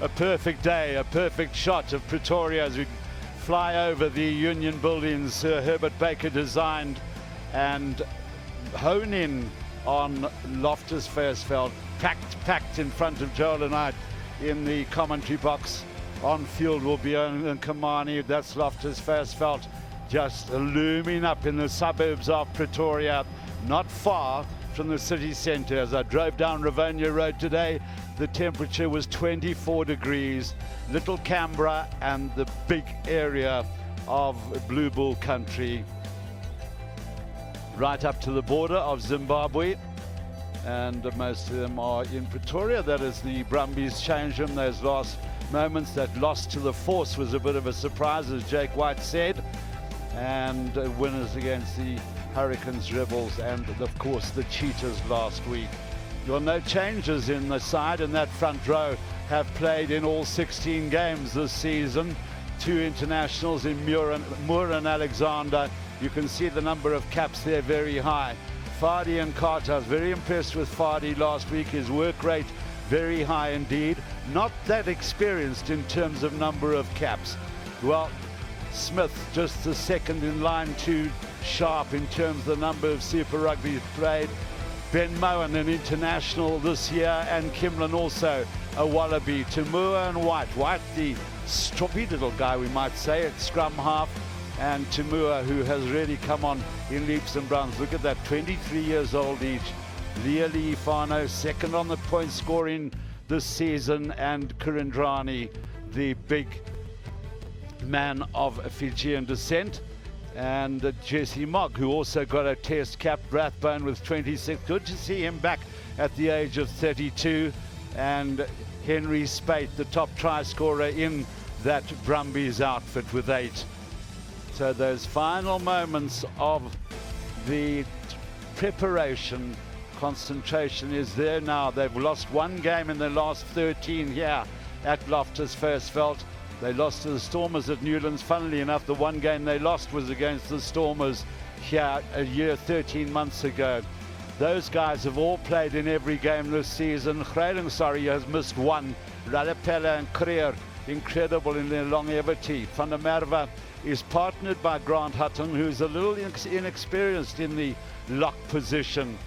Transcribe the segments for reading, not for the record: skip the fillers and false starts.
a perfect day, a perfect shot of Pretoria as we fly over the Union buildings Herbert Baker designed, and hone in on Loftus Versfeld, packed in front of Joel and I in the commentary box. On field will be Owen Kamani. That's Loftus Versfeld, just looming up in the suburbs of Pretoria, not far from the city centre. As I drove down Rivonia Road today, the temperature was 24 degrees. Little Canberra and the big area of Blue Bull country, right up to the border of Zimbabwe, and most of them are in Pretoria. That is the Brumbies change room. Those last moments, that loss to the Force was a bit of a surprise, as Jake White said, and winners against the Hurricanes, Rebels, and of course the Cheetahs last week. Well, no changes in the side, and that front row have played in all 16 games this season. 2 internationals in Moore and Alexander. You can see the number of caps there very high. Fadi and Carter, I was very impressed with Fadi last week. His work rate very high indeed. Not that experienced in terms of number of caps. Well, Smith just the second in line, too sharp in terms of the number of Super Rugby played. Ben Moen, an international this year, and Kimlin also a Wallaby. Tamua and White. White, the stroppy little guy, we might say, at scrum half, and Tamua, who has really come on in leaps and bounds. Look at that, 23 years old each. Leah Fano, second on the point scoring this season, and Kurindrani, the big man of Fijian descent, and Jesse Mogg, who also got a test cap. Rathbone with 26. Good to see him back at the age of 32. And Henry Spate, the top try scorer in that Brumbies outfit, with 8. So those final moments of the preparation, concentration is there now. They've lost 1 game in the last 13 here at Loftus Versfeld. They lost to the Stormers at Newlands. Funnily enough, the 1 game they lost was against the Stormers here a year, 13 months ago. Those guys have all played in every game this season. Sorry, has missed 1. Ralapella and Creer, incredible in their longevity. Van der Merwe is partnered by Grant Hutton, who's a little inexperienced in the lock position.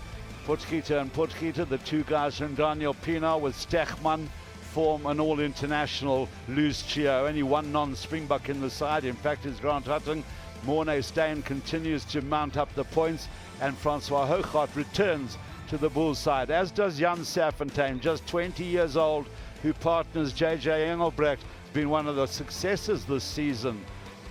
Potgieter and Potgieter, the 2 guys from Daniel Pienaar, with Stechman, form an all-international loose trio. Only 1 non-Springbok in the side, in fact, is Grant Hutton. Mornay Steyn continues to mount up the points, and Francois Hougaard returns to the Bulls side, as does Jan Serfontein, just 20 years old, who partners JJ Engelbrecht. Been one of the successes this season.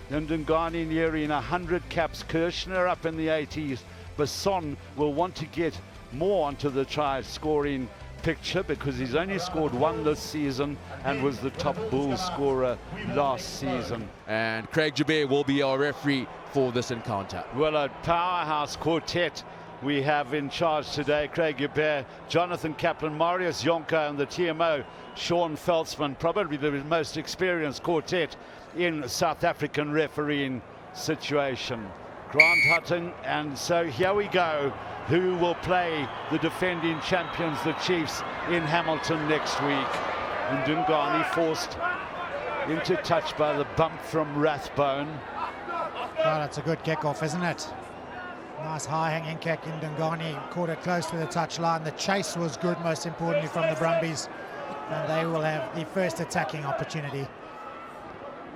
Ndungani nearing 100 caps. Kirshner up in the 80s. Basson will want to get more onto the try scoring picture, because he's only scored 1 this season and was the top Bulls scorer last season. And Craig Jabir will be our referee for this encounter. Well, a powerhouse quartet we have in charge today. Craig Jabir, Jonathan Kaplan, Marius Jonker, and the TMO Sean Feltzman, probably the most experienced quartet in South African refereeing situation. Grant Hutton, and so here we go. Who will play the defending champions, the Chiefs, in Hamilton next week? And Ndungani forced into touch by the bump from Rathbone. Oh, that's a good kick-off, isn't it? Nice high-hanging kick in Ndungani. Caught it close to the touchline. The chase was good, most importantly, from the Brumbies. And they will have the first attacking opportunity.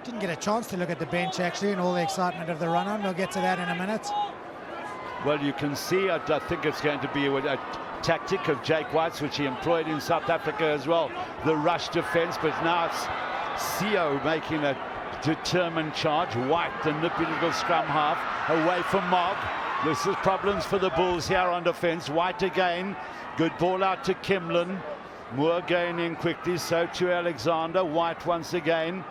Didn't get a chance to look at the bench, actually, and all the excitement of the run-on. We'll get to that in a minute. Well, you can see, I think it's going to be a tactic of Jake White's, which he employed in South Africa as well, the rush defense. But now it's Sio making a determined charge. White, the nippy little scrum half, away from Mogg. This is problems for the Bulls here on defense. White again, good ball out to Kimlin. Moore going in quickly, so to Alexander. White once again.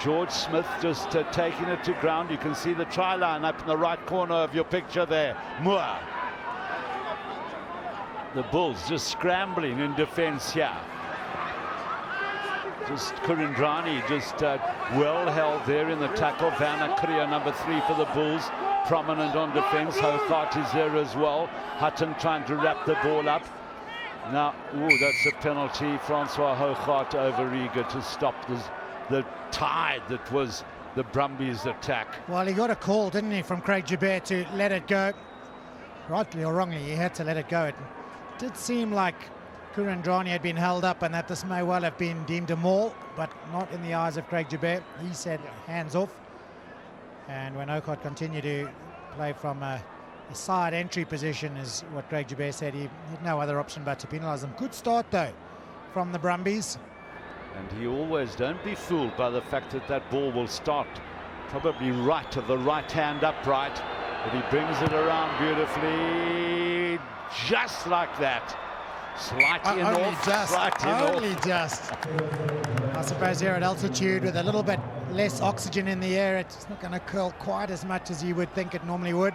George Smith just taking it to ground. You can see the try line up in the right corner of your picture there. Moore. The Bulls just scrambling in defense here. Just Kurindrani just well held there in the tackle. Vanna Kriya, number 3 for the Bulls, prominent on defense. Hougaard is there as well. Hutton trying to wrap the ball up. Now, that's a penalty. Francois Hougaard over eager to stop the tide that was the Brumbies' attack. Well, he got a call, didn't he, from Craig Joubert to let it go. Rightly or wrongly, he had to let it go. It did seem like Kurandrani had been held up and that this may well have been deemed a maul, but not in the eyes of Craig Joubert. He said hands off. And when Hougaard continued to play from a side entry position, is what Craig Joubert said, he had no other option but to penalise them. Good start, though, from the Brumbies. And he always, don't be fooled by the fact that that ball will start probably right to the right hand upright, but he brings it around beautifully, just like that. Slightly only just. I suppose here at altitude with a little bit less oxygen in the air, it's not going to curl quite as much as you would think it normally would.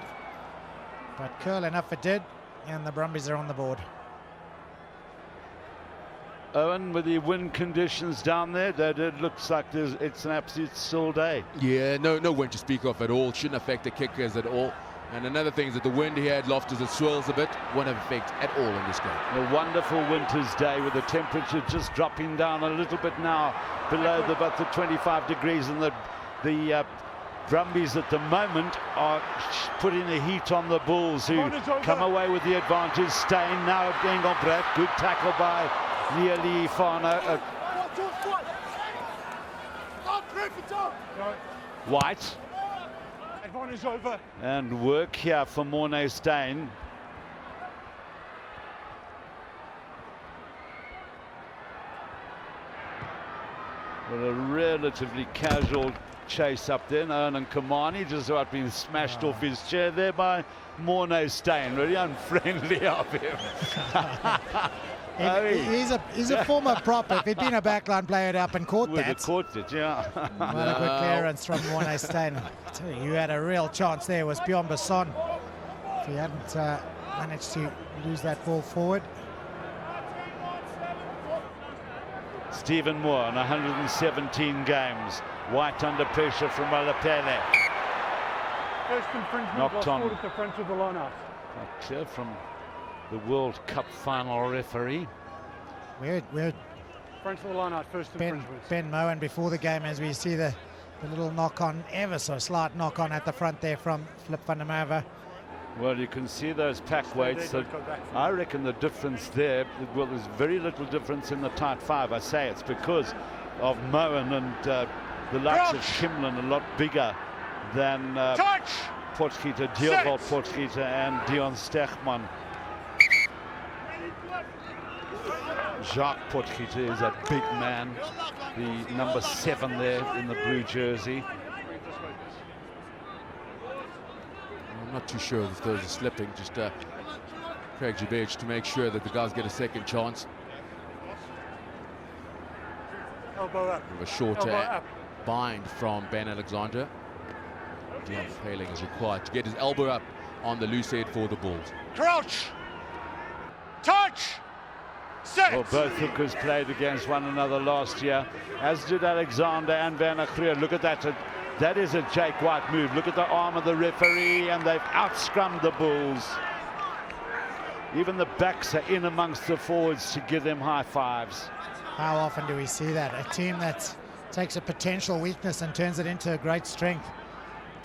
But curl enough it did, and the Brumbies are on the board. Owen, with the wind conditions down there, it looks like it's an absolute still day. Yeah, no wind to speak of at all. Shouldn't affect the kickers at all. And another thing is that the wind here at Loftus, it swirls a bit, won't have effect at all in this game. A wonderful winter's day with the temperature just dropping down a little bit now below about the 25 degrees, and the Brumbies at the moment are putting the heat on the Bulls, who come away with the advantage. Steyn now Engelbrecht, good tackle by Nearly Fana. White. Advantage over. And work here for Morné Steyn. With a relatively casual chase up there. And Kamani just about being smashed off his chair there by Morné Steyn. Really unfriendly of him. He's a former prop. If he'd been a backline player up and caught would that. have caught it, yeah. What a good clearance from Morné Steyn. I tell you, who had a real chance there was Bjorn Besson. If he hadn't managed to lose that ball forward. Stephen Moore on 117 games. White under pressure from Malapele. First infringement knocked on at the front of the line-out. Clear from the World Cup final referee. We're Front of the line-out, first infringement. Ben Moen before the game, as we see the little knock-on, ever so slight knock-on at the front there from Flip van der Merwe. Well, you can see those pack weights. So I reckon the difference there, well, there's very little difference in the tight five. I say it's because of Moen and the likes of Schimlin, a lot bigger than Potgieter, Dierwold Potgieter and Dion Stegman. Jacques Potgieter is a big man, the number 7 there in the blue jersey. I'm not too sure if those are slipping, just Craig Joubert to make sure that the guys get a second chance. Elbow up. With a shorter bind from Ben Alexander. Dion Paling is required to get his elbow up on the loose head for the Bulls. Crouch! Touch! Set! Well, both hookers played against one another last year, as did Alexander and Van Ackrier. Look at that. That is a Jake White move. Look at the arm of the referee, and they've out-scrummed the Bulls. Even the backs are in amongst the forwards to give them high fives. How often do we see that? A team that takes a potential weakness and turns it into a great strength.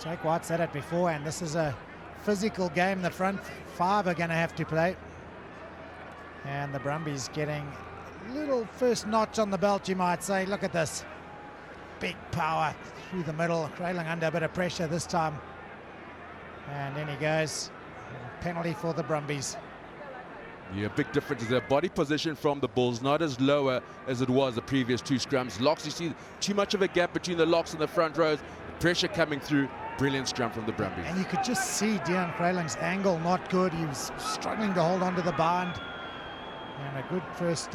Jake White said it before, and this is a physical game. The front five are going to have to play. And the Brumbies getting a little first notch on the belt, you might say. Look at this. Big power through the middle. Crailing under a bit of pressure this time. And in he goes. Penalty for the Brumbies. Yeah, big difference is their body position from the Bulls, not as lower as it was the previous two scrums. Locks, you see too much of a gap between the locks and the front rows. Pressure coming through. Brilliant scrum from the Brumbies. And you could just see Deon Krailing's angle not good. He was struggling to hold on to the bind. And a good first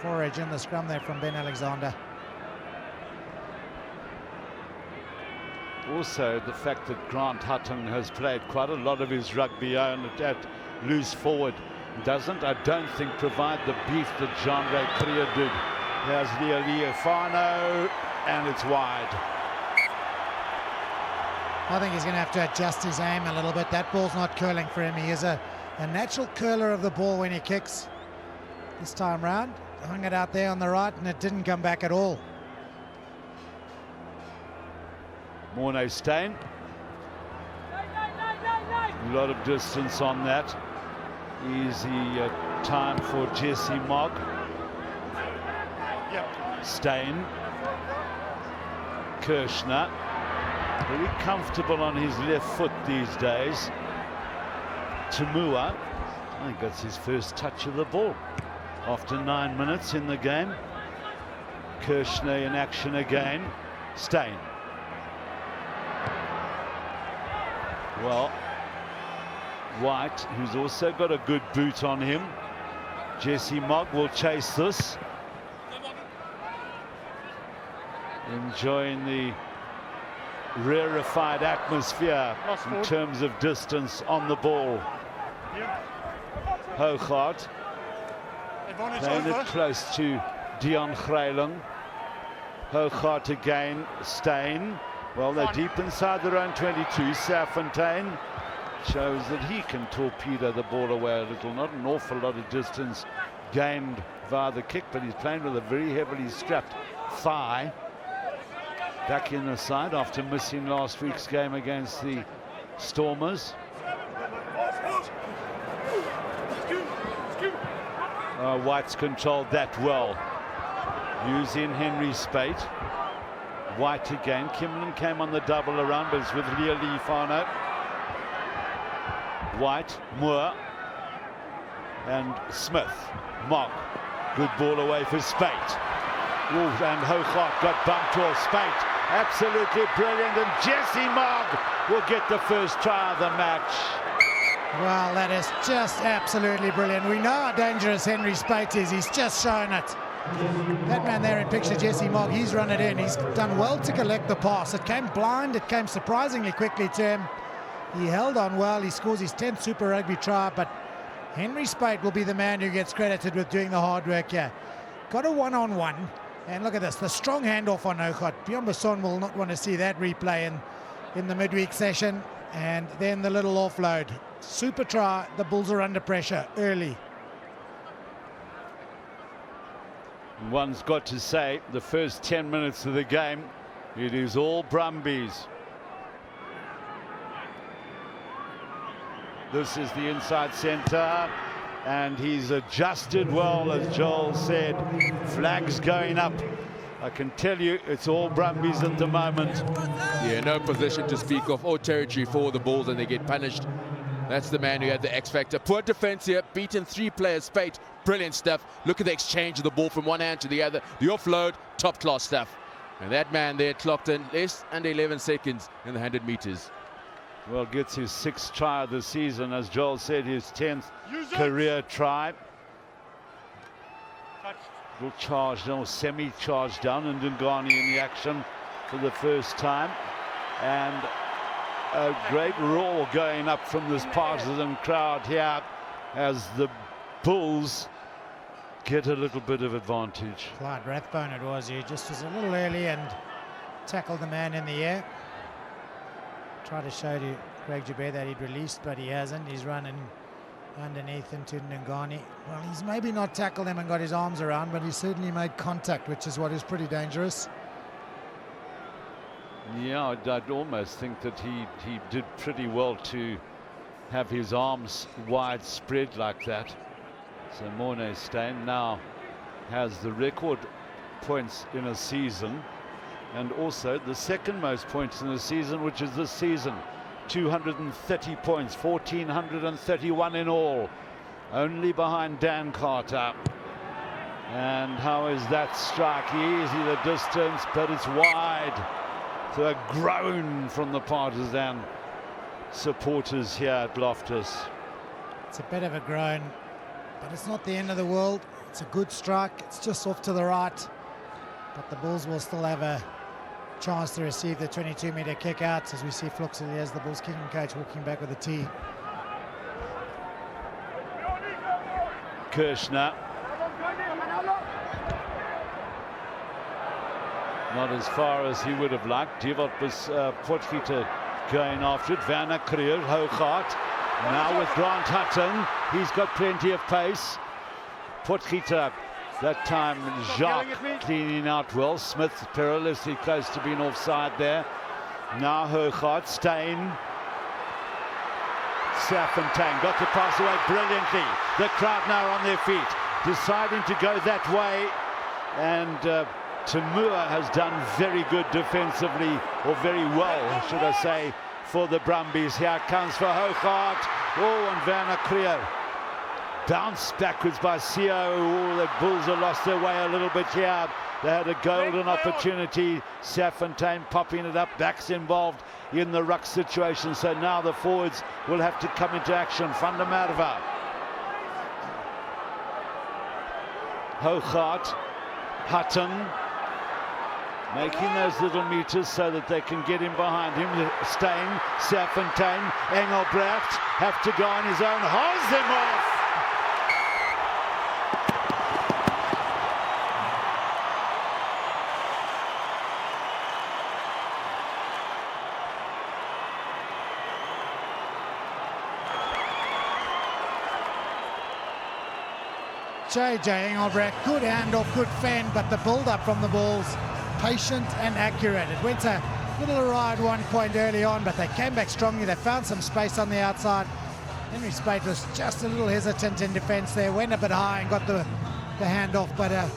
forage in the scrum there from Ben Alexander. Also, the fact that Grant Hutton has played quite a lot of his rugby on at loose forward I don't think, provide the beef that Jean-Ray Krier did. There's Leo Fano, and it's wide. I think he's going to have to adjust his aim a little bit. That ball's not curling for him. He is a natural curler of the ball when he kicks. this time round. Hung it out there on the right and it didn't come back at all. Morné Steyn. A lot of distance on that. Easy time for Jesse Mogg. Steyn. Kirshner. Very comfortable on his left foot these days. Tamua. I think that's his first touch of the ball after 9 minutes in the game. Kirshner in action again. Steyn. Well, White, who's also got a good boot on him. Jesse Mogg will chase this. Enjoying the rarefied atmosphere in terms of distance on the ball. Hougaard playing it close to Dion Greyling. Hougaard again. Steyn. Well, they're deep inside their own 22. Serfontein shows that he can torpedo the ball away a little. Not an awful lot of distance gained via the kick, but he's playing with a very heavily strapped thigh. Back in the side after missing last week's game against the Stormers. White's controlled that well. Using Henry Spate. White again. Kimlin came on the double around, but it's with Leah Leafano. White, Moore, and Smith. Mogg. Good ball away for Spate. And Hougaard got bumped off. Spate. Absolutely brilliant. And Jesse Mogg will get the first try of the match. Well, that is just absolutely brilliant. We know how dangerous Henry Spate is. He's just shown it. That man there in picture, Jesse Mogg, he's run it in. He's done well to collect the pass. It came blind. It came surprisingly quickly to him. He held on well. He scores his 10th Super Rugby try, but Henry Spate will be the man who gets credited with doing the hard work here. Got a one-on-one. And look at this, the strong handoff on Hougaard. Bjorn Besson will not want to see that replay in the midweek session. And then the little offload. Super try. The Bulls are under pressure early. One's got to say, the first 10 minutes of the game, it is all Brumbies. This is the inside centre, and he's adjusted well, as Joel said. Flags going up. I can tell you, it's all Brumbies at the moment. Yeah, no position to speak of or territory for the Bulls, and they get punished. That's the man who had the X factor. Poor defense here, beaten 3 players. Spate, brilliant stuff. Look at the exchange of the ball from one hand to the other. The offload, top class stuff. And that man there clocked in less than 11 seconds in the 100 meters. Well, gets his 6th try of the season, as Joel said, his 10th career try. Little charge down, or semi-charge down, and Dungani in the action for the first time. And a great roar going up from this partisan crowd here as the Bulls get a little bit of advantage. Clyde Rathbone it was. He just was a little early and tackled the man in the air. Tried to show to Craig Joubert that he'd released, but he hasn't. He's running underneath into Ndungani. Well, he's maybe not tackled him and got his arms around, but he certainly made contact, which is what is pretty dangerous. Yeah, I'd almost think that he did pretty well to have his arms wide spread like that. So Morné Steyn now has the record points in a season, and also the second most points in a season, which is this season. 230 points, 1,431 in all, only behind Dan Carter. And how is that strike? Easy the distance, but it's wide. So a groan from the partisan supporters here at Loftus. It's a bit of a groan, but it's not the end of the world. It's a good strike. It's just off to the right, but the Bulls will still have a chance to receive the 22-meter kick out, as we see Fluxley as the Bulls kicking coach walking back with a tee. Kirshner. Not as far as he would have liked. Divot was Potgieter going after it. Werner Kriel, Hougaard. Now with Grant Hutton. He's got plenty of pace. Potgieter, that time Jacques cleaning out well. Smith perilously close to being offside there. Now Hougaard, Steyn. Serfontein got the pass away brilliantly. The crowd now on their feet, deciding to go that way. And Tamua has done very good defensively, or very well, should I say, for the Brumbies. Here comes for Hougaard. Oh, and Werner Kriel. Bounced backwards by Sio. Oh, the Bulls have lost their way a little bit here. They had a golden opportunity. Serfontein popping it up. Backs involved in the ruck situation. So now the forwards will have to come into action. Van der Merwe. Hougaard. Hutton. Making those little meters so that they can get in behind him. Steyn, Serfontein, Engelbrecht have to go on his own. Holds them off. JJ Engelbrecht, good handoff, good fend, but the build-up from the Bulls, patient and accurate. It went a little awry at one point early on, but they came back strongly. They found some space on the outside. Henry Spate was just a little hesitant in defence there, went a bit high and got the handoff, but a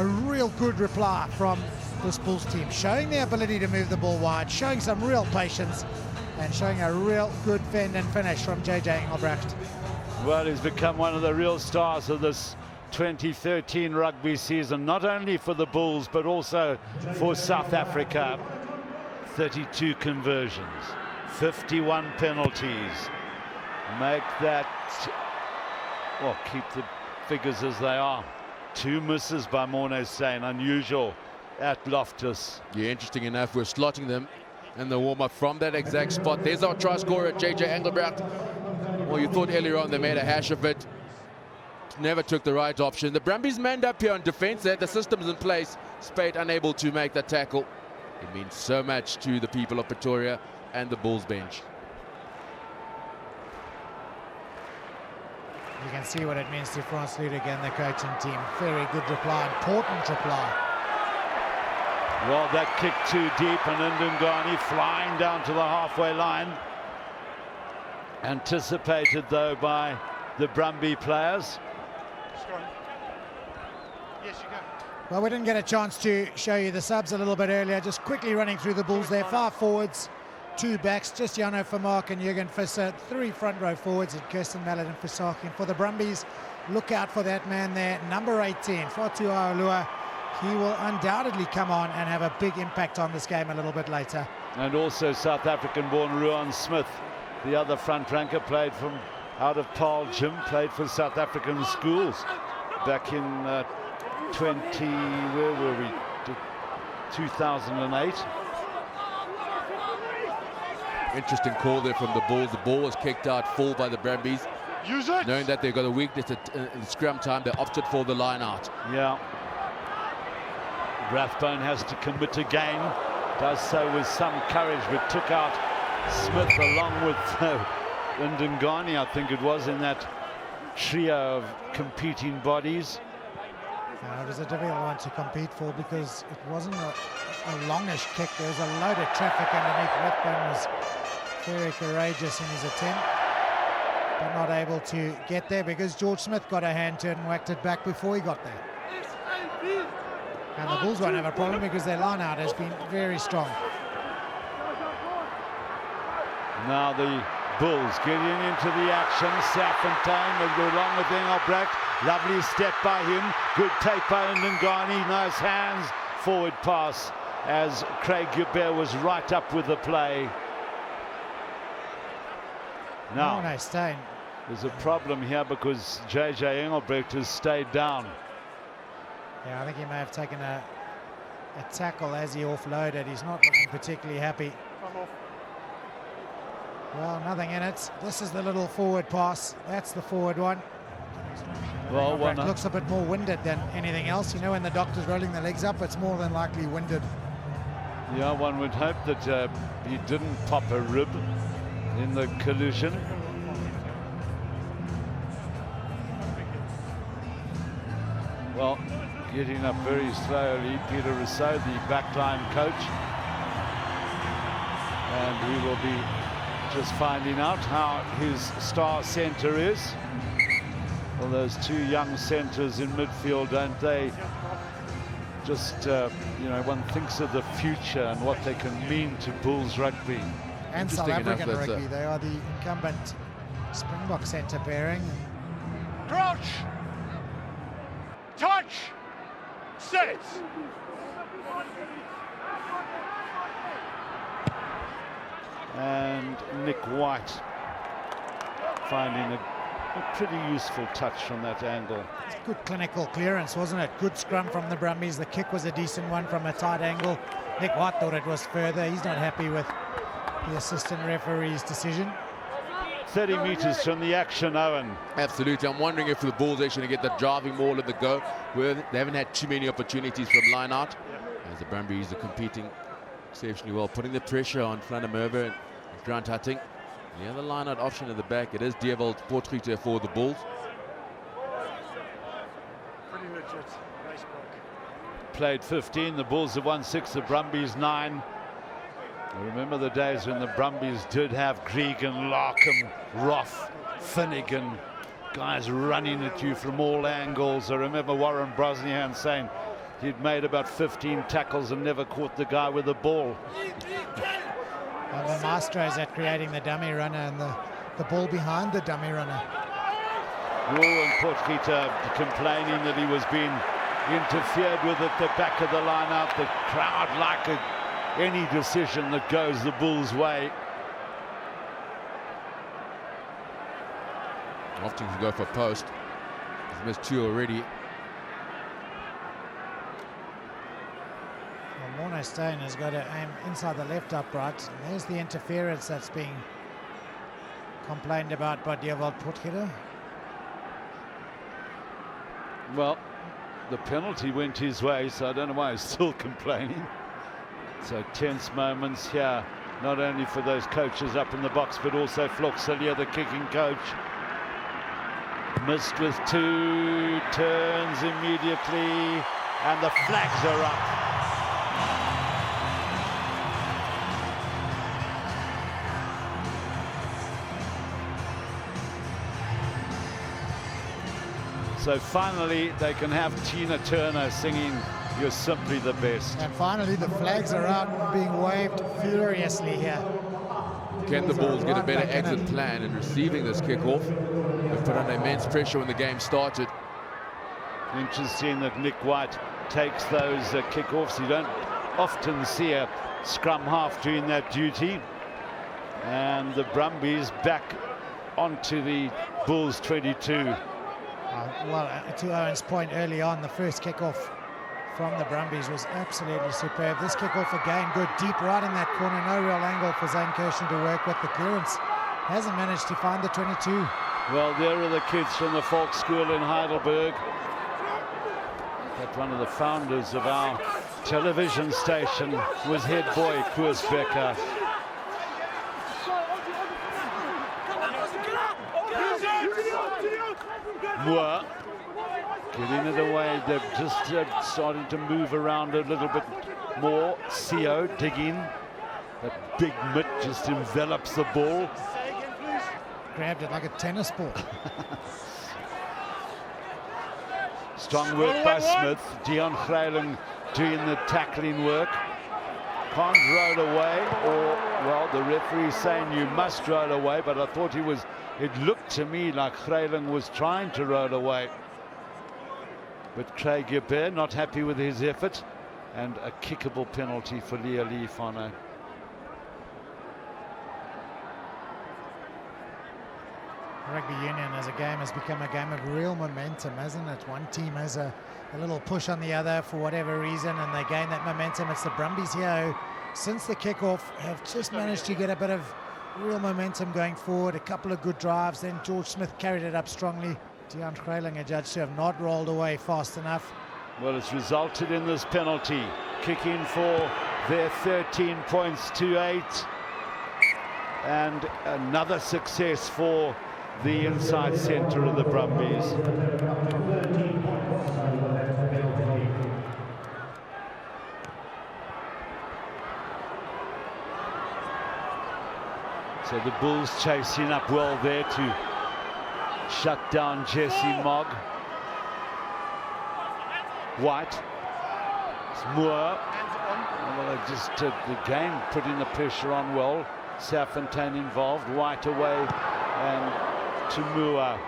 real good reply from this Bulls team, showing the ability to move the ball wide, showing some real patience, and showing a real good fend and finish from JJ Engelbrecht. Well, he's become one of the real stars of this 2013 rugby season, not only for the Bulls but also for South Africa. 32 conversions, 51 penalties. Make that, well, keep the figures as they are. 2 misses by Morné Steyn, unusual at Loftus. Yeah, interesting enough, we're slotting them in the warm-up from that exact spot. There's our try scorer, JJ Engelbrecht. Well, you thought earlier on they made a hash of it. Never took the right option. The Brumbies manned up here on defense. They had the systems in place. Spate unable to make that tackle. It means so much to the people of Pretoria and the Bulls bench. You can see what it means to Frans Ludigan, the coaching team. Very good reply, important reply. Well, that kick too deep, and Ndungane flying down to the halfway line. Anticipated though by the Brumby players. Yes, you go. Well, we didn't get a chance to show you the subs a little bit earlier. Just quickly running through the Bulls there. 5 forwards, 2 backs, just Jano Vermaak and Jürgen Visser. 3 front row forwards and Kirsten Mallet and Fisaki. And for the Brumbies, look out for that man there, number 18, Fatu Aolua. He will undoubtedly come on and have a big impact on this game a little bit later. And also South African-born Ruan Smith, the other front ranker, played from out of Paarl Gym, played for South African schools back in 2008. Interesting call there from the Bulls. The ball was kicked out full by the Brumbies. Use it. Knowing that they've got a weakness in scrum time, they opted for the line out. Yeah. Rathbone has to commit again. Does so with some courage, but took out Smith along with Ndungane, I think it was, in that trio of competing bodies. It was a difficult one to compete for because it wasn't a longish kick. There was a load of traffic underneath. Rathbone was very courageous in his attempt, but not able to get there because George Smith got a hand to it and whacked it back before he got there. And the Bulls won't have a problem because their line out has been very strong. Now the Bulls getting into the action. Serfontein along with Engelbrecht. Lovely step by him. Good take by Ndungane. Nice hands. Forward pass as Craig Joubert was right up with the play. Now, there's a problem here because JJ Engelbrecht has stayed down. Yeah, I think he may have taken a tackle as he offloaded. He's not looking particularly happy. Well, nothing in it. This is the little forward pass. That's the forward one. Well, one looks a bit more winded than anything else. You know, when the doctor's rolling the legs up, it's more than likely winded. Yeah, one would hope that he didn't pop a rib in the collision. Well, getting up very slowly, Peter Rousseau, the backline coach. And he will be just finding out how his star centre is. Well, those two young centres in midfield, don't they? Just, you know, one thinks of the future and what they can mean to Bulls rugby. And South African rugby, they are the incumbent Springbok centre pairing. Crouch! Touch! Set! And Nick White finding a pretty useful touch from that angle. It's good clinical clearance, wasn't it? Good scrum from the Brumbies. The kick was a decent one from a tight angle. Nick White thought it was further. He's not happy with the assistant referee's decision. 30 metres from the action, Owen. Absolutely. I'm wondering if the Bulls actually get the driving ball at the go, where they haven't had too many opportunities from line out. As the Brumbies are competing exceptionally well, putting the pressure on Flannemerwe and Grant Hutting. The other line out option at the back, it is Dewald Potgieter for the Bulls. Pretty legit. Nice block. Played 15, the Bulls have won 6, the Brumbies 9. I remember the days when the Brumbies did have Gregan, Larkham, Roth, Finnegan, guys running at you from all angles. I remember Warren Brosnihan saying he'd made about 15 tackles and never caught the guy with the ball. And the maestros at creating the dummy runner and the ball behind the dummy runner. Wool and Potgieter complaining that he was being interfered with at the back of the line out. The crowd like any decision that goes the Bulls' way. Often to go for post. He's missed 2 already. Morno Stone has got to aim inside the left upright. And there's the interference that's being complained about by Dewald Potgieter. Well, the penalty went his way, so I don't know why he's still complaining. So tense moments here, not only for those coaches up in the box, but also Floxelia, the kicking coach. Missed with 2, turns immediately, and the flags are up. So finally, they can have Tina Turner singing "You're Simply the Best." And finally, the flags are out and being waved furiously here. Can the Bulls get a better exit plan in receiving this kickoff? They've put on immense pressure when the game started. Interesting that Nick White takes those kickoffs. You don't often see a scrum half doing that duty. And the Brumbies back onto the Bulls 22. Well, to Owen's point early on, the first kickoff from the Brumbies was absolutely superb. This kickoff again, good deep right in that corner. No real angle for Zane Kirschen to work with. The clearance hasn't managed to find the 22. Well, there are the kids from the Folk School in Heidelberg. That one of the founders of our television station was head boy Koos Becker. Moore getting it away. They're just starting to move around a little bit more. CO digging. That big mitt just envelops the ball. Grabbed it like a tennis ball. Strong work by Smith. Dion Grayling doing the tackling work. Can't roll away, or, well, the referee's saying you must roll away, but I thought he was, it looked to me like Grayling was trying to roll away. But Craig Gilbert not happy with his effort, and a kickable penalty for Leah Leafano. Rugby union as a game has become a game of real momentum, hasn't it? One team has a little push on the other for whatever reason, and they gain that momentum. It's the Brumbies here who, since the kickoff, have just managed to get a bit of real momentum going forward. A couple of good drives, then George Smith carried it up strongly. Dion Grayling adjudged to have not rolled away fast enough. Well, it's resulted in this penalty. Kicking for their 13 points to 8. And another success for the inside centre of the Brumbies. So the Bulls chasing up well there to shut down Jesse Mogg. White. It's Moore. Well, just again putting the pressure on well. Safontaine involved. White away and to Moore.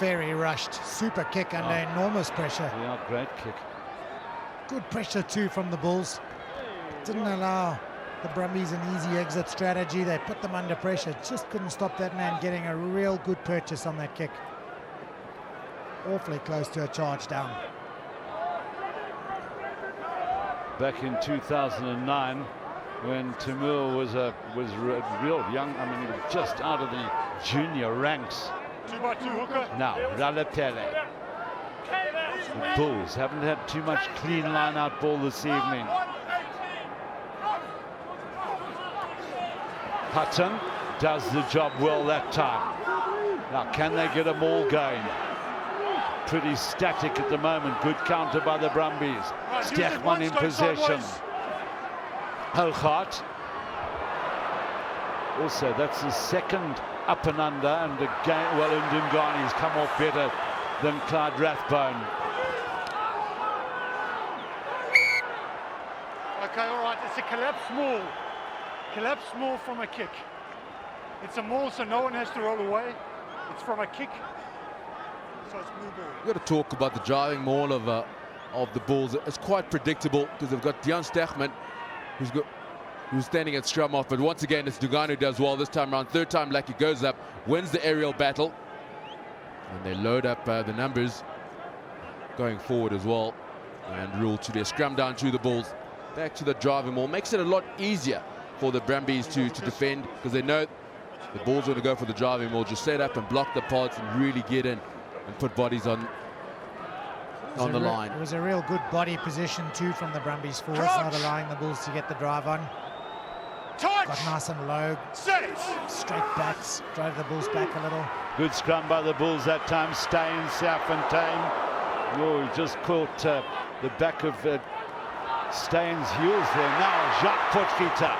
Very rushed. Super kick under enormous pressure. Yeah, great kick. Good pressure too from the Bulls. Didn't allow the Brumbies an easy exit strategy. They put them under pressure. Just couldn't stop that man getting a real good purchase on that kick. Awfully close to a charge down. Back in 2009, when Timur was real young, I mean, he was just out of the junior ranks. 2x2 hooker. Now, Ralepele. The Bulls haven't had too much clean line-out ball this evening. Hutton does the job well that time. Now, can they get them all going? Pretty static at the moment. Good counter by the Brumbies. Stegman in possession. Hooghart. Also, that's his second up and under, and again, well, Ndungani's come off better than Clyde Rathbone. Okay, all right, it's a collapse maul. Collapse maul from a kick. It's a maul, so no one has to roll away. It's from a kick, so it's blue ball. We've got to talk about the driving maul of the Bulls. It's quite predictable because they've got Deon Stegman, who's standing at scrum off, but once again it's Dugan who does well this time around. Third time lucky, goes up, wins the aerial battle, and they load up the numbers going forward as well, and rule to their scrum down to the Bulls. Back to the driving maul, makes it a lot easier for the Brumbies to defend, because they know the Bulls are going to go for the driving maul, just set up and block the pods and really get in and put bodies on the line. It was a real good body position too from the Brumbies forwards, not allowing the Bulls to get the drive on. Touch! Got nice and low, straight backs, drove the Bulls back a little. Good scrum by the Bulls that time. Steyn, Safontaine. Oh, he just caught the back of Steyn's heels there. Now Jacques Potgieter.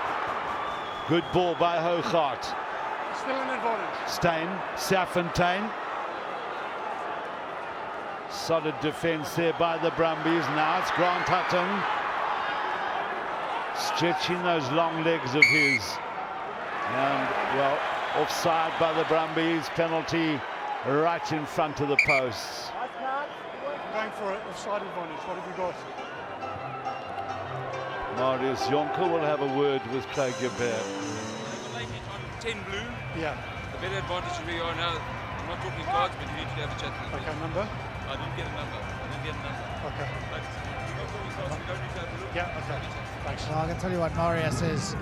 Good ball by Hooghart. Still an advantage. Steyn, Safontaine. Solid defense there by the Brumbies. Now it's Grant Hutton. Stretching those long legs of his. And, well, offside by the Brumbies. Penalty right in front of the posts. Going for it, offside advantage. What have we got? Marius Jonker will have a word with Craig Gabert. Make it on 10 blue. Yeah. The better advantage we are now. I'm not talking cards, but you need to have a chat with them. Okay, number? I didn't get a number. Okay. But we're not talking cards, we don't need to have a look. Yeah, okay. Thanks. Well, I can tell you what Marius is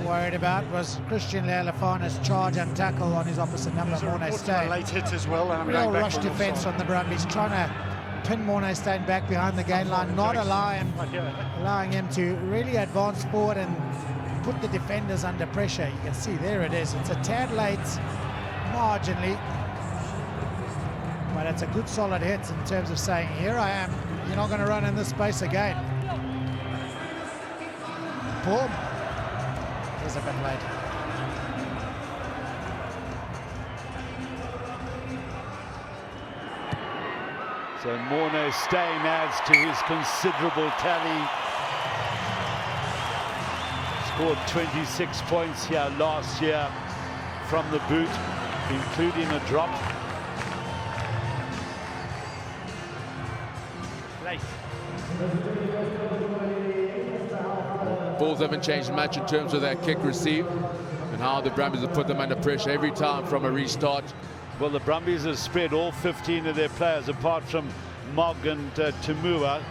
worried about was Christian Lealefana's charge and tackle on his opposite number, There's a Morne report of a Steyn. late hit as well, and I'm Real going back rush for an defence offside. on the Brumbies, trying to pin Morne Steyn back behind the gain line, not allowing him to really advance forward and put the defenders under pressure. You can see there it is. It's a tad late, marginally, but it's a good solid hit in terms of saying, here I am, you're not going to run in this space again. Boom. He's a bit late. So Morne Steyn adds to his considerable tally. Scored 26 points here last year from the boot, including a drop. Late. Bulls haven't changed much in terms of that kick receive and how the Brumbies have put them under pressure every time from a restart. Well, the Brumbies have spread all 15 of their players, apart from Mogg and Tamua,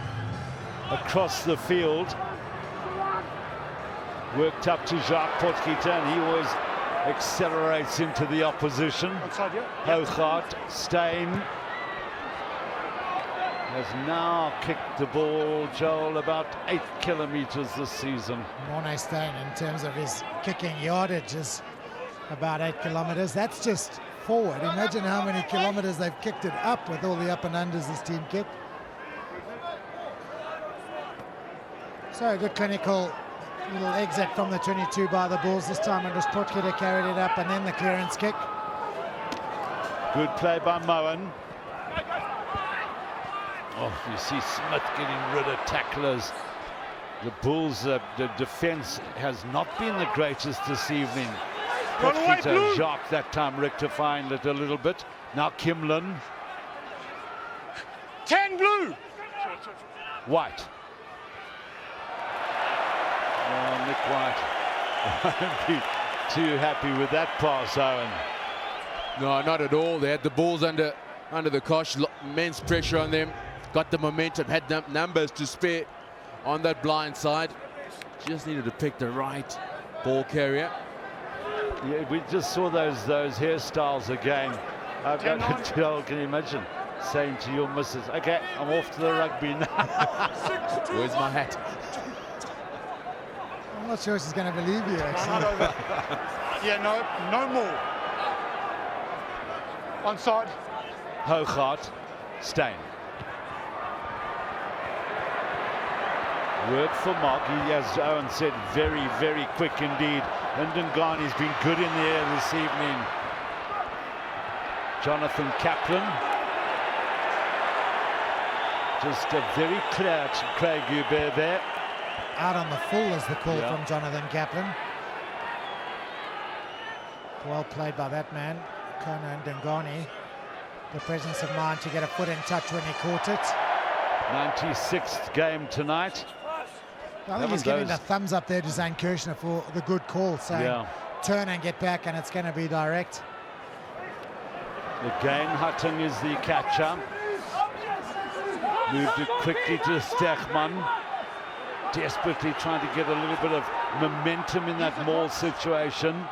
across the field. Worked up to Jacques Potgieter, and he always accelerates into the opposition. Outside, yeah. Hooghart, Steyn has now kicked the ball, Joel, about 8 kilometres this season. Morne Steyn, in terms of his kicking yardage, is about 8 kilometres. That's just forward. Imagine how many kilometres they've kicked it up with all the up and unders this team kicked. So a good clinical Little exit from the 22 by the Bulls. This time it was Potke that carried it up, and then the clearance kick. Good play by Moen. Oh, you see Smith getting rid of tacklers. The Bulls, the defence has not been the greatest this evening. Potke Jacques that time rectifying it a little bit. Now Kimlin. 10 blue. White. Oh, Nick White won't be too happy with that pass, Owen. No, not at all. They had the Bulls under the cosh, immense pressure on them, got the momentum, had numbers to spare on that blind side. Just needed to pick the right ball carrier. Yeah, we just saw those hairstyles again. I've got to tell, can you imagine saying to your missus, okay, I'm off to the rugby now. Where's my hat? I'm not sure she's going to believe you, actually. Yeah, no more. Onside. Hoogaard, Steyn. Word for Mark, he, as Owen said, very, very quick indeed. Ndungani's been good in the air this evening. Jonathan Kaplan. Just a very clear to Craig Hubert there. Out on the full is the call from Jonathan Kaplan. Well played by that man, Kona Ndungani. The presence of mind to get a foot in touch when he caught it. 96th game tonight. I think he's giving the thumbs up there to Zane Kirshner for the good call, saying turn and get back, and it's going to be direct. Again, Hutton is the catcher. Moved it quickly to Stegman. Desperately trying to get a little bit of momentum in that maul situation.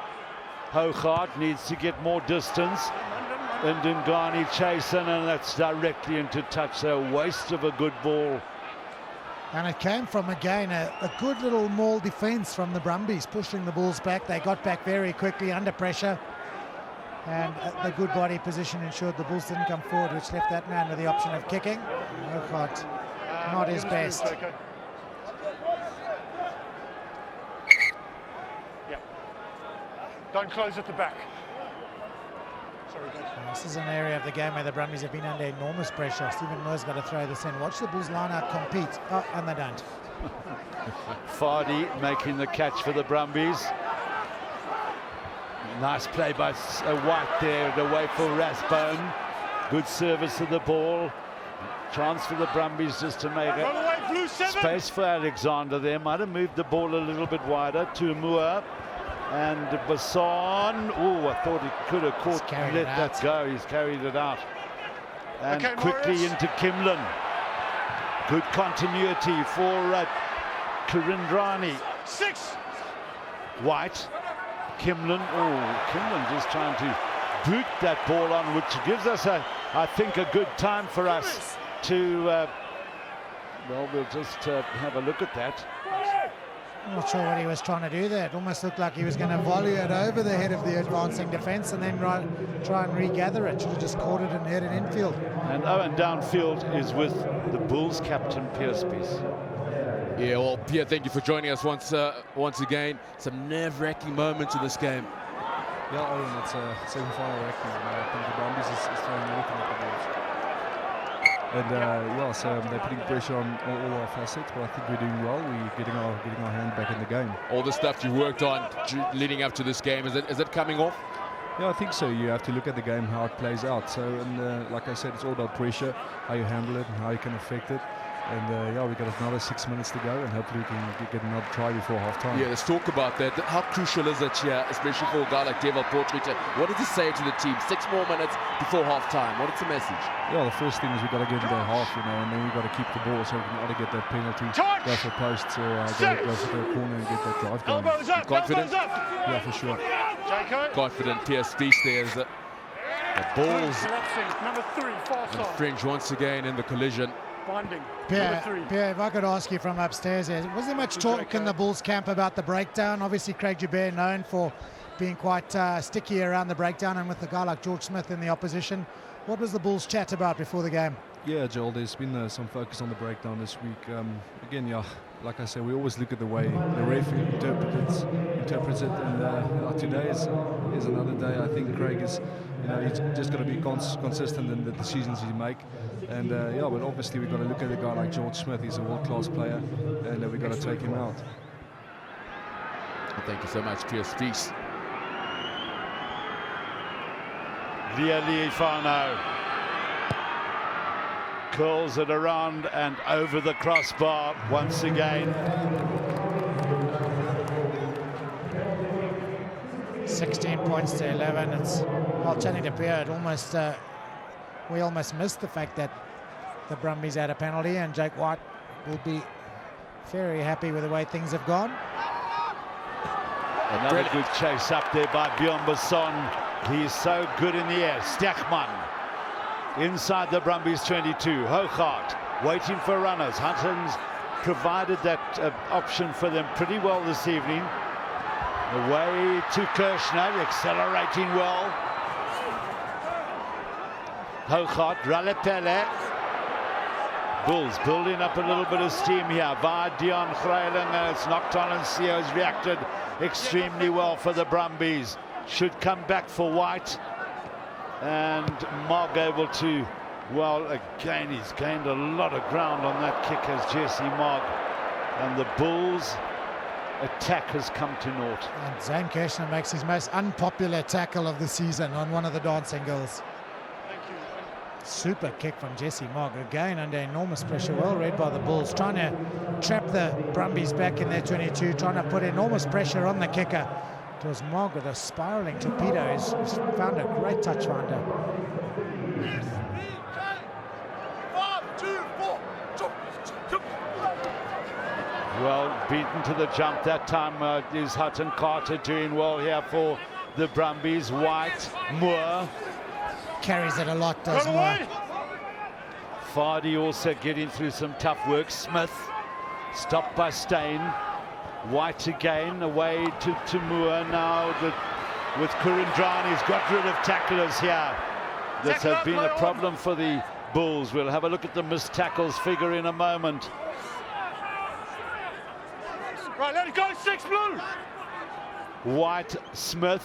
Hoogaard needs to get more distance. Ndungani chasing, and that's directly into touch. So a waste of a good ball. And it came from, again, a good little maul defence from the Brumbies, pushing the Bulls back. They got back very quickly under pressure. And the good body position ensured the Bulls didn't come forward, which left that man with the option of kicking. Hoogaard, not his best. Don't close at the back. Sorry, guys. This is an area of the game where the Brumbies have been under enormous pressure. Stephen Moore's got to throw this in. Watch the Bulls line out, compete. Oh, and they don't. Fardy making the catch for the Brumbies. Nice play by White there, away for Rathbone. Good service of the ball. Chance for the Brumbies just to make it. Space for Alexander there. Might have moved the ball a little bit wider to Moore. And Basson, oh, I thought he could have caught, let that go. He's carried it out. And quickly into Kimlin. Good continuity for Kurindrani. 6. White. Kimlin, Kimlin just trying to boot that ball on, which gives us, I think, a good time for us to, well, we'll just have a look at that. I'm not sure what he was trying to do there. It almost looked like he was going to volley it over the head of the advancing defence and then try and regather it. Should have just caught it and headed infield. And Owen downfield is with the Bulls captain, Pierce Peace. Yeah, well, Pierre, thank you for joining us once again. Some nerve-wracking moments in this game. Yeah, Owen, it's a semi-final record. I think the Brumbies is throwing everything at the Bulls. And so they're putting pressure on all our facets, but I think we're doing well. We're getting our hand back in the game. All the stuff you worked on leading up to this game, is it coming off? Yeah, I think so. You have to look at the game, how it plays out. So, like I said, it's all about pressure, how you handle it and how you can affect it. And we've got another 6 minutes to go, and hopefully we can get another try before half-time. Yeah, let's talk about that. How crucial is it here, especially for a guy like Devil Portmeter? What does he say to the team? 6 more minutes before half-time. What is the message? Yeah, the first thing is we've got to get into half, and then we've got to keep the ball so we can either get that penalty, go for posts, or go for the corner and get that drive going. Confident? Yeah, for sure. Confident Pierce Feast there as the Bulls Number 3, far side. and Fringe once again in the collision. Binding. Pierre, if I could ask you from upstairs here, was there much talk in the Bulls camp about the breakdown? Obviously, Craig Joubert known for being quite sticky around the breakdown, and with a guy like George Smith in the opposition. What was the Bulls chat about before the game? Yeah, Joel, there's been some focus on the breakdown this week. Again, yeah, like I said, we always look at the way the ref interprets it, and today is another day. I think Craig is, he's just got to be consistent in the decisions he make, and yeah, but obviously we've got to look at a guy like George Smith. He's a world-class player, and we've got to take him out. Thank you so much, Pierce Spies. Lialifano curls it around and over the crossbar once again. 16 points to 11. It's turning to appear. We almost missed the fact that the Brumbies had a penalty, and Jake White will be very happy with the way things have gone. Another good chase up there by Bjorn Basson. He's so good in the air. Stechman inside the Brumbies 22. Hogarth waiting for runners. Hutton's provided that option for them pretty well this evening. Away to Kirshner, accelerating well. Hogarth, Ralepele. Bulls building up a little bit of steam here via Dion Greyling, and it's knocked on, and Sio's reacted extremely well for the Brumbies. Should come back for White, and Mogg able to, well, again he's gained a lot of ground on that kick as Jesse Mogg, and the Bulls attack has come to naught. And Zane Kirshner makes his most unpopular tackle of the season on one of the dancing girls. Super kick from Jesse Mogg, again under enormous pressure, well read by the Bulls, trying to trap the Brumbies back in their 22, trying to put enormous pressure on the kicker. It was Mogg with a spiraling torpedo. He's found a great touch finder. Well beaten to the jump that time is Hutton. Carter doing well here for the Brumbies. White, Moore. Carries it a lot, does Moore. Fardy also getting through some tough work. Smith stopped by Steyn. White again, away to Moore now with Kurandrani. He's got rid of tacklers here. This has been a problem for the Bulls. We'll have a look at the missed tackles figure in a moment. Right, let it go, 6 blue. White, Smith.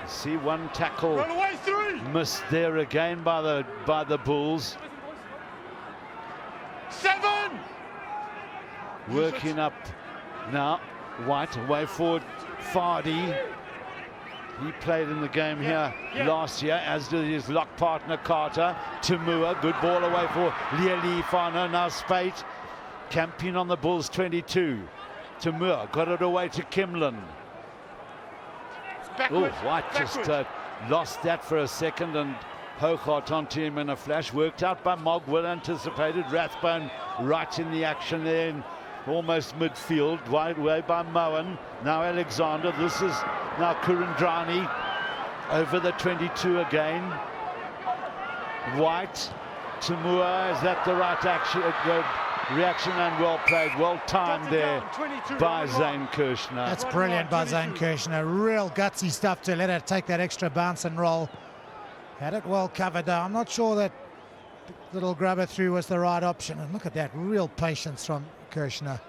See one tackle Run away, 3. missed there again by the Bulls. 7. Working up now. White away forward. Fardy. He played in the game here last year, as did his lock partner Carter. Tamua, good ball away for Lialifano. Now Spate camping on the Bulls 22. Tamua got it away to Kimlin. Oh, White just lost that for a second, and Hogarth onto him in a flash. Worked out by Mogg, well anticipated. Rathbone right in the action there in almost midfield. Wide way by Moen. Now Alexander. This is now Kurandrani over the 22 again. White, Tamua, is that the right action? Reaction, and well played, well timed there by Zane Kirshner. That's brilliant by Zane Kirshner. Real gutsy stuff to let her take that extra bounce and roll. Had it well covered though. I'm not sure that little grubber through was the right option. And look at that, real patience from Kirshner.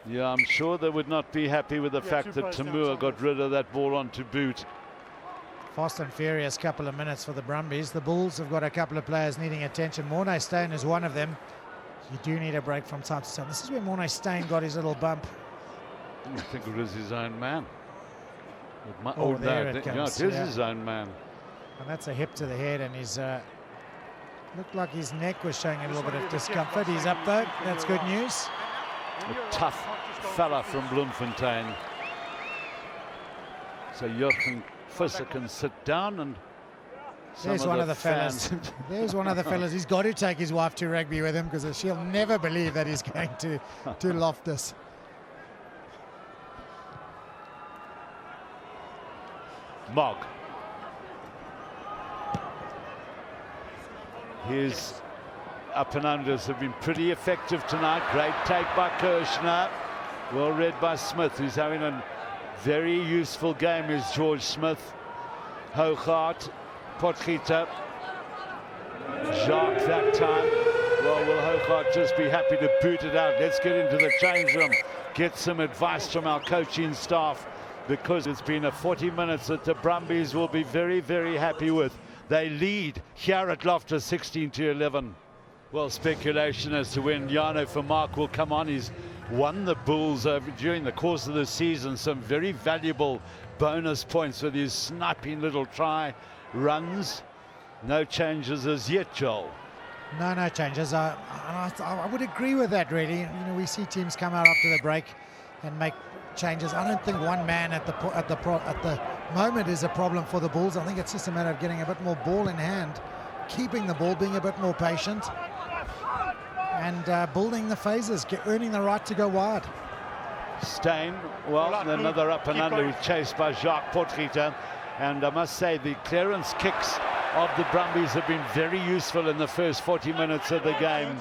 Yeah, I'm sure they would not be happy with the fact that Tamua got rid of that ball onto boot. Fast and furious couple of minutes for the Brumbies. The Bulls have got a couple of players needing attention. Mornay Steyn is one of them. You do need a break from time to time. This is where Mornay Steyn got his little bump. I think it was his own man. Oh, there it comes. Yeah, it is his own man. And that's a hip to the head, and he's looked like his neck was showing a little bit of discomfort. He's up though. That's good news. A tough fella from Bloemfontein. So Jochen Visser can sit down, and there's one of the fellas. There's one of the fellas. He's got to take his wife to rugby with him, because she'll never believe that he's going to Loftus. Mogg. His up and unders have been pretty effective tonight. Great take by Kirshner. Well read by Smith, who's having a very useful game, is George Smith. Hogarth, Potgieter, Jacques that time. Well, will Hougaard just be happy to boot it out? Let's get into the change room, get some advice from our coaching staff, because it's been a 40 minutes that the Brumbies will be very, very happy with. They lead here at Loftus 16-11. Well, speculation as to when Jano Vermaak will come on. He's won the Bulls during the course of the season some very valuable bonus points with his sniping little try runs. No changes as yet, Joel. No changes. I would agree with that, really. You know, we see teams come out after the break and make changes. I don't think one man at the moment is a problem for the Bulls. I think it's just a matter of getting a bit more ball in hand, keeping the ball, being a bit more patient, and building the phases, earning the right to go wide. Steyn, well, another up and under, chased by Jacques Potgieter. And I must say, the clearance kicks of the Brumbies have been very useful in the first 40 minutes of the game.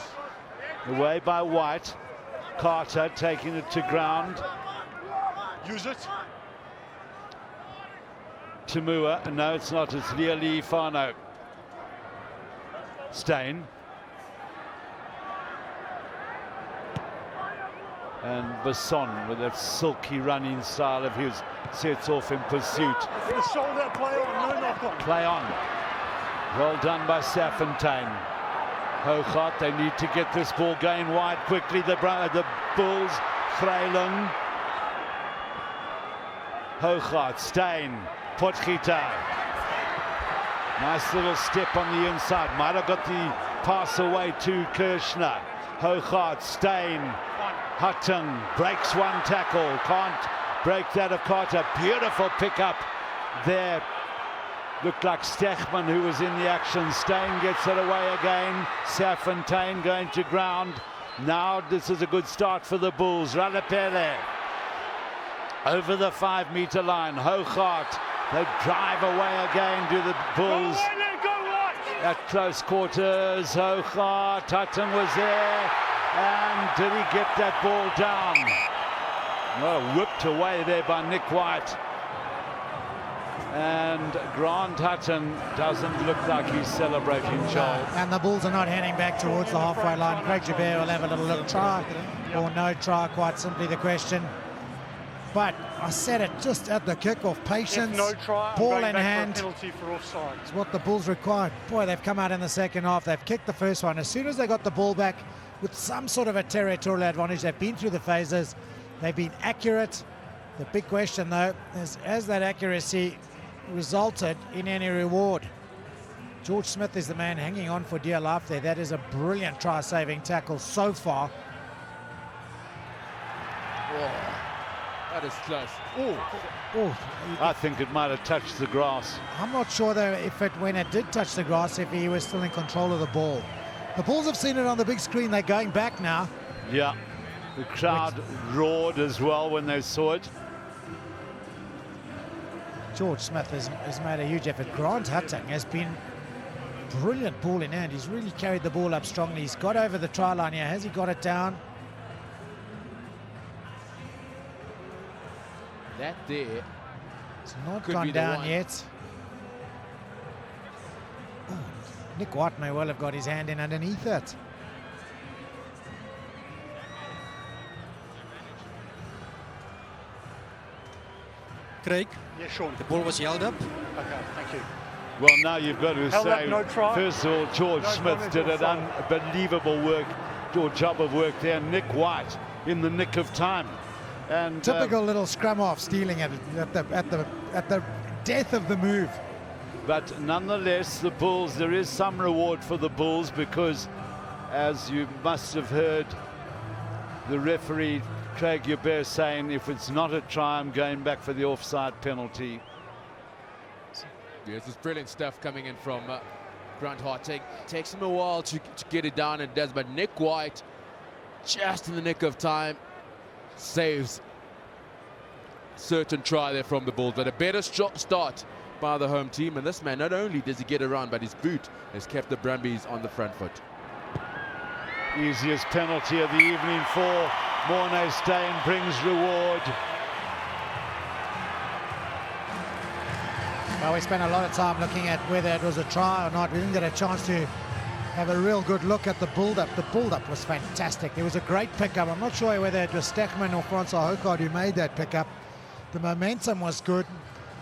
Away by White. Carter taking it to ground. Use it. Tamua. No, it's not. It's Leali Fano. Steyn. And Basson, with that silky running style of his, sets off in pursuit. The shoulder play on, no knock on. Play on. Well done by Saffontein. Hougaard, they need to get this ball going wide quickly. The Bulls, Greyling. Hougaard, Steyn, Potgieter. Nice little step on the inside. Might have got the pass away to Kirshner. Hougaard, Steyn. Hutton breaks one tackle, can't break that of Carter. Beautiful pickup there. Looked like Stechman who was in the action. Steyn gets it away again. Saffontein going to ground. Now this is a good start for the Bulls. Ralapele over the 5-meter line. Hougaard, they drive away again to the Bulls. At close quarters, Hougaard, Hutton was there. And did he get that ball down? No, whipped away there by Nick White. And Grant Hutton doesn't look like he's celebrating, Charles. And the Bulls are not heading back towards the halfway line. Craig Joubert will have a little try or no try, quite simply the question. But I said it just at the kickoff. Patience, no try, ball in hand. Penalty for offside. It's what the Bulls required. Boy, they've come out in the second half. They've kicked the first one. As soon as they got the ball back with some sort of a territorial advantage, they've been through the phases. They've been accurate. The big question, though, is has that accuracy resulted in any reward? George Smith is the man hanging on for dear life there. That is a brilliant try-saving tackle so far. Oh, that is close. Oh, I think it might have touched the grass. I'm not sure, though, when it did touch the grass, if he was still in control of the ball. The Bulls have seen it on the big screen. They're going back now. Yeah, the crowd roared as well when they saw it. George Smith has made a huge effort. Grant Hutton has been brilliant ball in hand. He's really carried the ball up strongly. He's got over the try line here. Has he got it down? That there. It's not Could gone be the down one. yet. Oh, Nick White may well have got his hand in underneath it. Craig, Yeah, Sean. the ball was held up. Okay, thank you. Well, now you've got to Held up, say, no try. first of all, George No Smith comment did or an foul. unbelievable job of work there. Nick White in the nick of time. And Typical little scrum off, stealing it at the death of the move. but nonetheless, the Bulls, there is some reward for the Bulls, because as you must have heard the referee Craig Joubert saying, if it's not a try, I'm going back for the offside penalty. Yes, it's brilliant stuff coming in from Grant Hart. Takes him a while to get it down, and does, but Nick White, just in the nick of time, saves certain try there from the Bulls. But a better start by the home team, and this man, not only does he get around, but his boot has kept the Brumbies on the front foot. Easiest penalty of the evening for Morné Steyn, brings reward. Well, we spent a lot of time looking at whether it was a try or not. We didn't get a chance to have a real good look at the build-up. The build-up was fantastic. There was a great pickup. I'm not sure whether it was Steckman or Francois Hougaard who made that pickup. The momentum was good.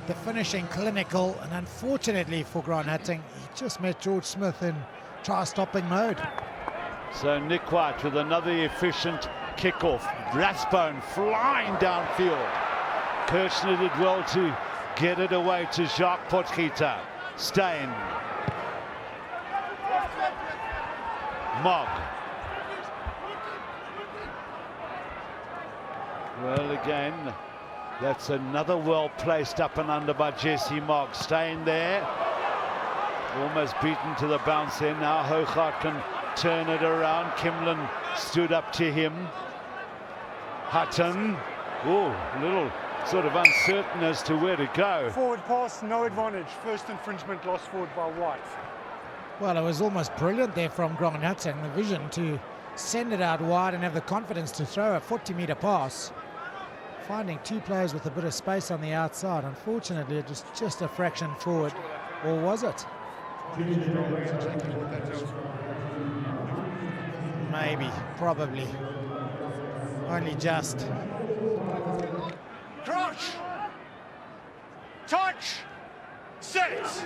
The finishing clinical, and unfortunately for Grant Hatting, he just met George Smith in try-stopping mode. So Nick White with another efficient kickoff. Rathbone flying downfield. Kirchner did well to get it away to Jacques Potgieter. Steyn. Mogg. Well, again, that's another well-placed up and under by Jesse Mogg. Steyn there. Almost beaten to the bounce there. Now Hougaard can turn it around. Kimlin stood up to him. Hutton. Oh, a little sort of uncertain as to where to go. Forward pass, no advantage. First infringement, lost forward by White. Well, it was almost brilliant there from Grant Hatting, the vision to send it out wide and have the confidence to throw a 40-meter pass. Finding two players with a bit of space on the outside. Unfortunately, it was just a fraction forward. Or was it? Maybe, probably. Only just. Crouch! Touch! Set!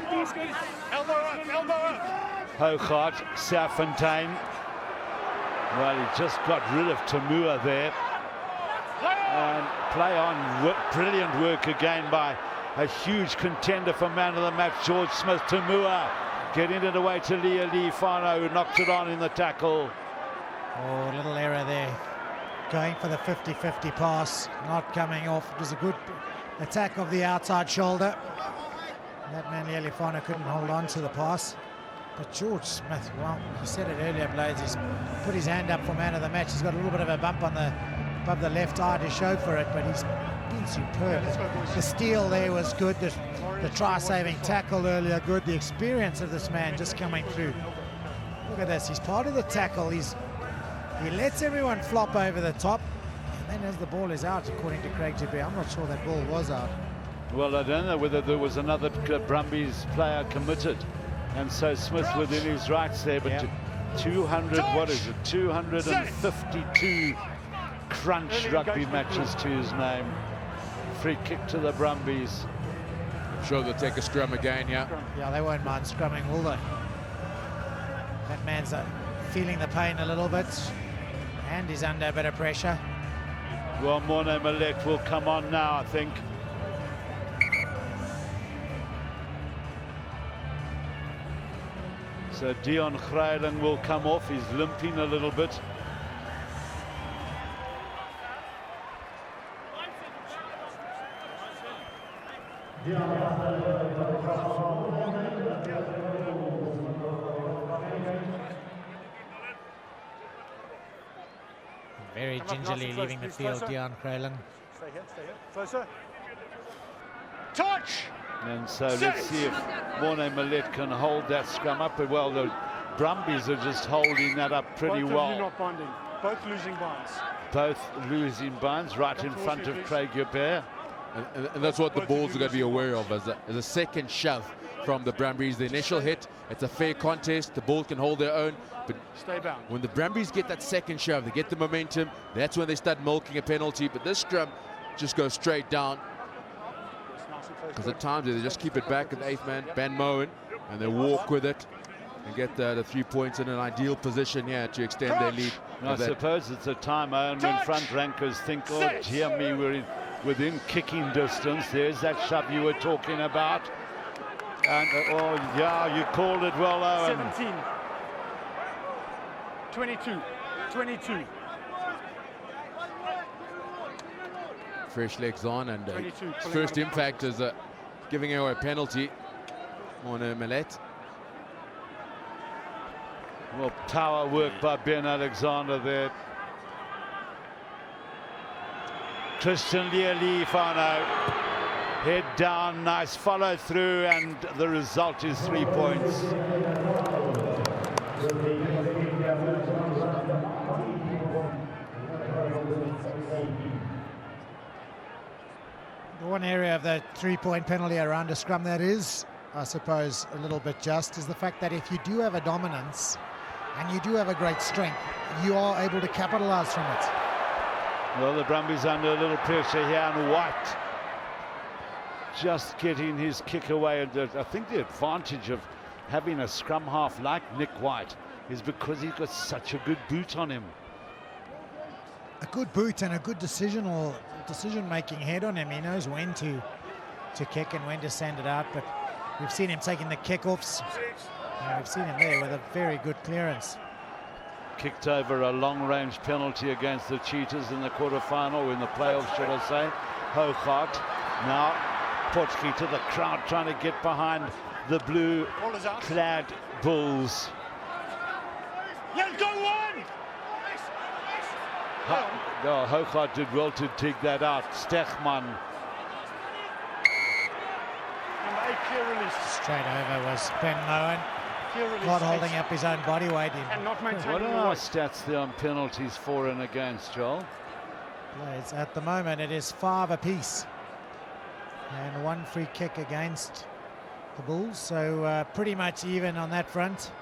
Elbow up, elbow up! Hougaard, Serfontein. Well, he just got rid of Tamua there. And play on, brilliant work again by a huge contender for man of the match, George Smith. Tamua getting it away to Lee Fano, who knocked it on in the tackle. Oh, a little error there. Going for the 50-50 pass, not coming off. It was a good attack of the outside shoulder. That man, Lee Fano, couldn't hold on to the pass. But George Smith, well, you said it earlier, Blades, he's put his hand up for man of the match. He's got a little bit of a bump on above the left eye to show for it, but he's been superb. The steal there was good. The try-saving tackle earlier, good. The experience of this man just coming through. Look at this. He's part of the tackle. He lets everyone flop over the top, and then as the ball is out, according to Craig Jabir, I'm not sure that ball was out. Well, I don't know whether there was another Brumbies player committed, and so Smith within his rights there, but Yep. 200, what is it, 252 crunch rugby matches to his name. Free kick to the Brumbies. I'm sure they'll take a scrum again, yeah. Yeah, they won't mind scrumming, will they? That man's feeling the pain a little bit, and he's under a bit of pressure. Well, Morne Millet will come on now, I think. So Dion Greiling will come off. He's limping a little bit. Very gingerly leaving the field, Dion Greiling. Stay here, closer. Touch! And so let's see if Morne Millet can hold that scrum up. But well, the Brumbies are just holding that up pretty Both well. of you not bonding. Both losing bonds. Both losing binds right in front of Craig Jabir. And that's what the Bulls are going to be aware of as a second shove from the Brumbies. The initial hit, it's a fair contest. The Bulls can hold their own. But Stay bound. when the Brumbies get that second shove, they get the momentum, that's when they start milking a penalty. But this scrum just goes straight down. Because at times they just keep it back at the eighth man, Ben Moen, and they walk with it and get the 3 points in an ideal position here to extend their lead. I suppose it's a time when front rankers think, oh, dear me, we're within kicking distance. There's that shove you were talking about. And, oh, yeah, you called it well, Owen. 17. 22. 22. Fresh legs on, and 22, his first impact is giving away a penalty on Millet. Well, power work by Ben Alexander there. Tristan Lee Fano, head down, nice follow through, and the result is 3 points. The one area of the three-point penalty around a scrum that is, I suppose, a little bit just, is the fact that if you do have a dominance and you do have a great strength, you are able to capitalize from it. Well, the Brumbies under a little pressure here, and White just getting his kick away. And I think the advantage of having a scrum half like Nick White is because he's got such a good boot on him. A good boot and a good decision-making head on him. He knows when to kick and when to send it out, but we've seen him taking the kickoffs. And we've seen him there with a very good clearance. Kicked over a long-range penalty against the Cheetahs in the quarter-final, in the playoffs, should I say. Hougaard. Now, Potgieter, the crowd trying to get behind the blue-clad Bulls. Let's go one! Hougaard did well to dig that out. Stechman. Number 8, clear release. Straight over was Ben Moen. Clear release. Not holding up his own body weight in. And not maintaining What are the our weight. stats there on penalties for and against, Joel? Plays at the moment, it is 5 apiece. And 1 free kick against the Bulls, so pretty much even on that front.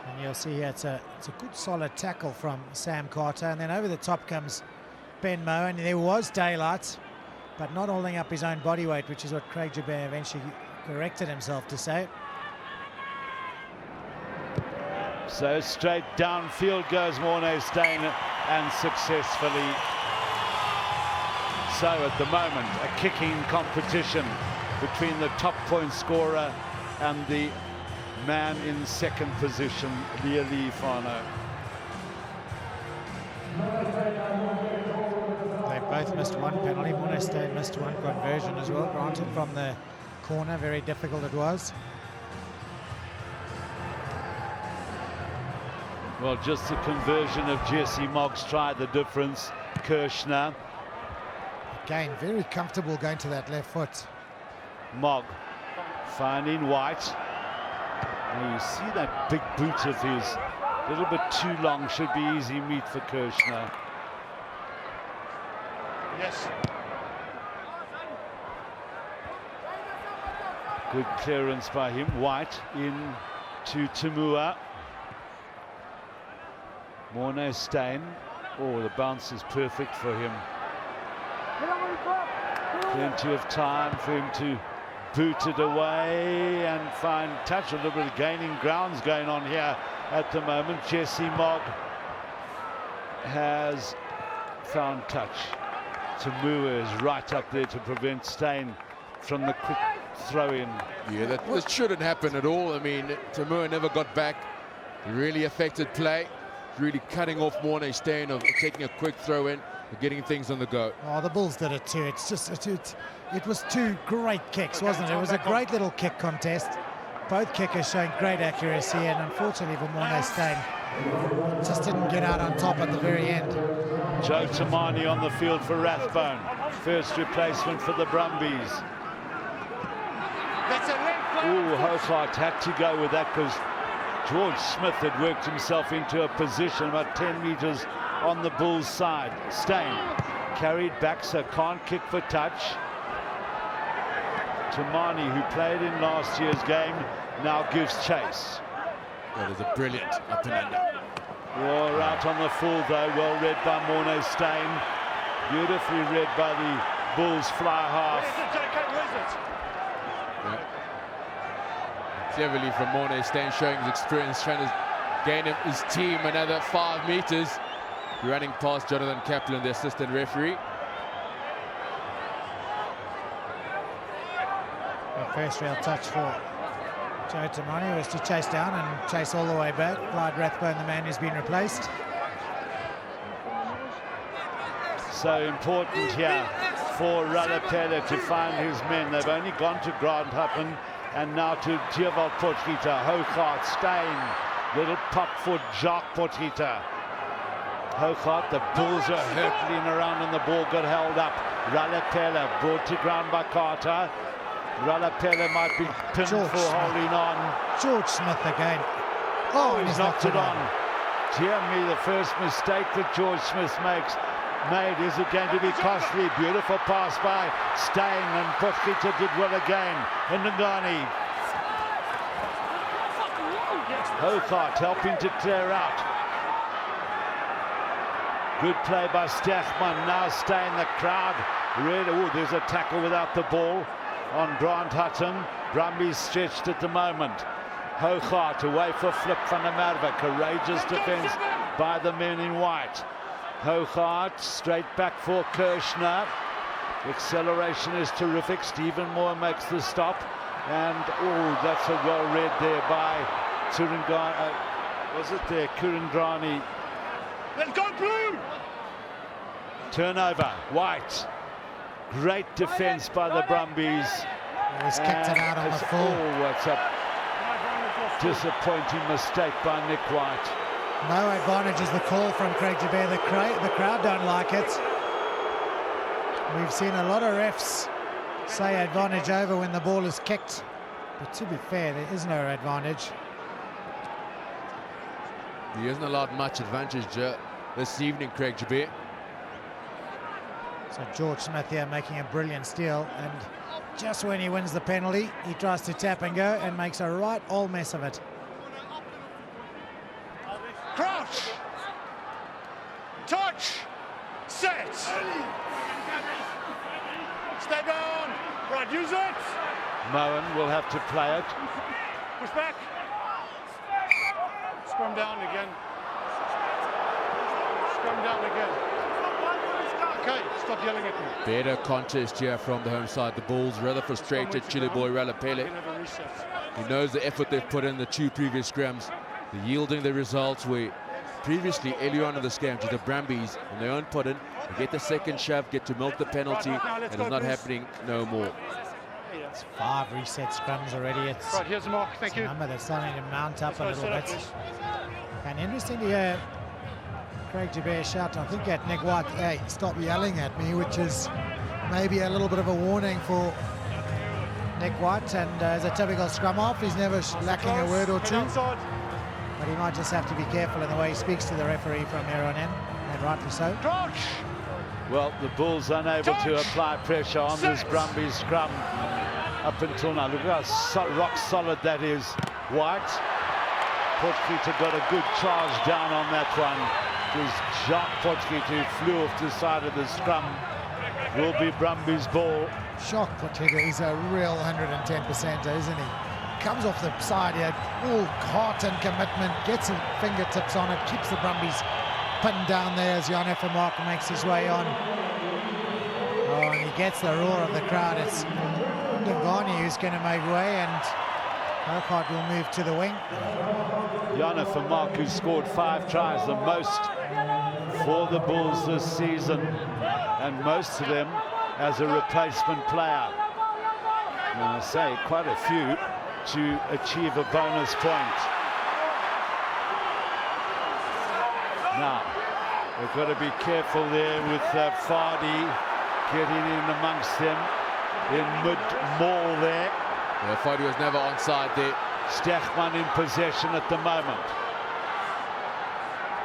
And you'll see here it's a good solid tackle from Sam Carter, and then over the top comes Ben Moen. There was daylight, but not holding up his own body weight, which is what Craig Joubert eventually corrected himself to say. So straight downfield goes Mornay Steyn, and successfully. So at the moment, a kicking competition between the top point scorer and the man in second position, Leali Fano. They both missed 1 penalty. Mornay Steyn missed 1 conversion as well, granted from the corner. Very difficult it was. Well, just the conversion of Jesse Moggs tried the difference. Kirshner. Again, very comfortable going to that left foot. Mogg finding White. And you see that big boot of his. A little bit too long, should be easy meat for Kirshner. Yes. Good clearance by him. White in to Tamua. Mornay Steyn. Oh, the bounce is perfect for him. Plenty of time for him to boot it away and find touch. A little bit of gaining grounds going on here at the moment. Jesse Mogg has found touch. Tamua is right up there to prevent Steyn from the quick throw-in. Yeah, that shouldn't happen at all. I mean, Tamua never got back. Really affected play. Really cutting off Mornay Steyn of taking a quick throw in, getting things on the go. Oh, the Bulls did it too. It's just it was 2 great kicks, wasn't it? It was a great little kick contest. Both kickers showing great accuracy, and unfortunately for Mornay Steyn, just didn't get out on top at the very end. Joe Tamani on the field for Rathbone. First replacement for the Brumbies. That's a leg flag. Ooh, Hougaard had to go with that because George Smith had worked himself into a position about 10 meters on the Bulls' side. Steyn carried back, so can't kick for touch. Tamani, who played in last year's game, now gives chase. That is a brilliant up and under. War out on the full though, well read by Mornay Steyn. Beautifully read by the Bulls fly half. Cleverly from Mornay Steyn, showing his experience, trying to gain his team another 5 meters. Running past Jonathan Kaplan, the assistant referee. The first real touch for Joe Tamani was to chase down and chase all the way back. Clyde Rathbone, the man who's been replaced. So important here for Ralapela to find his men. They've only gone to Grandhappen and now to Djewald Potgieter. Hougaard, Steyn, little pop for Jacques Potgieter. Hougaard, the Bulls are hurtling around and the ball got held up. Ralapela brought to ground by Carter. Ralapela might be pinned George for Smith. holding on. George Smith again. Oh, and he's knocked it on. Dear me, the first mistake that George Smith made. Is it going to be costly? Beautiful pass by Steyn, and Potgieter did well again. And Ngani Hougaard helping to clear out. Good play by Stachman, now stay in the crowd. Really, oh, there's a tackle without the ball on Grant Hutton. Brumbies stretched at the moment. Hougaard away for Flip van der Merwe. Courageous defence by the men in white. Hougaard straight back for Kirshner. Acceleration is terrific. Stephen Moore makes the stop. And, oh, that's a well read there by Turungani. Was it there? Kurandrani. Let's go blue! Turnover, White. Great defence by the Brumbies. He's kicked it out on the full. Oh, what's a disappointing mistake by Nick White. No advantage is the call from Craig Jabir. The crowd don't like it. We've seen a lot of refs say advantage over when the ball is kicked. But to be fair, there is no advantage. He isn't allowed much advantage this evening, Craig Jabir. So George Smith here making a brilliant steal, and just when he wins the penalty, he tries to tap and go and makes a right old mess of it. Crouch! Touch! Set! Stay down! Right, use it! Moen will have to play it. Push back! Scrum down again. Scrum down again. Okay, stop yelling at me. Better contest here from the home side. The Bulls rather frustrated. Chiliboy Ralapele. He knows the effort they've put in the two previous scrums. They're yielding the results where previously earlier on in this game to the Brumbies on their own put in. They get the second shove, get to milk the penalty. It is not happening no more. It's 5 reset scrums already. It's Right, here's Mark, thank a you. number that's starting to mount up a Let's little go bit. set up, And interesting to hear Craig Jabir shout, I think, at Nick White, hey, stop yelling at me, which is maybe a little bit of a warning for Nick White. And as a typical scrum half, he's never lacking a word or two. But he might just have to be careful in the way he speaks to the referee from here on in, and rightly so. Crouch! Well, the Bulls unable to apply pressure on this Brumbies scrum up until now. Look how rock solid that is. White. Potgieter got a good charge down on that one. It was Jacques Potgieter who flew off the side of the scrum. Will be Brumbies ball. Jacques Potgieter is a real 110%er, isn't he? Comes off the side here, all heart and commitment, gets his fingertips on it, keeps the Brumbies pinned down there as Jan Effermark makes his way on. Oh, and he gets the roar of the crowd. It's Ndungane who's going to make way, and Hougaard will move to the wing. Jan Effermark, who scored 5 tries, the most for the Bulls this season, and most of them as a replacement player. And I say quite a few to achieve a bonus point. Now, we've got to be careful there with Fardy getting in amongst them in mid-maul there. Yeah, Fardy was never onside there. Stachman in possession at the moment.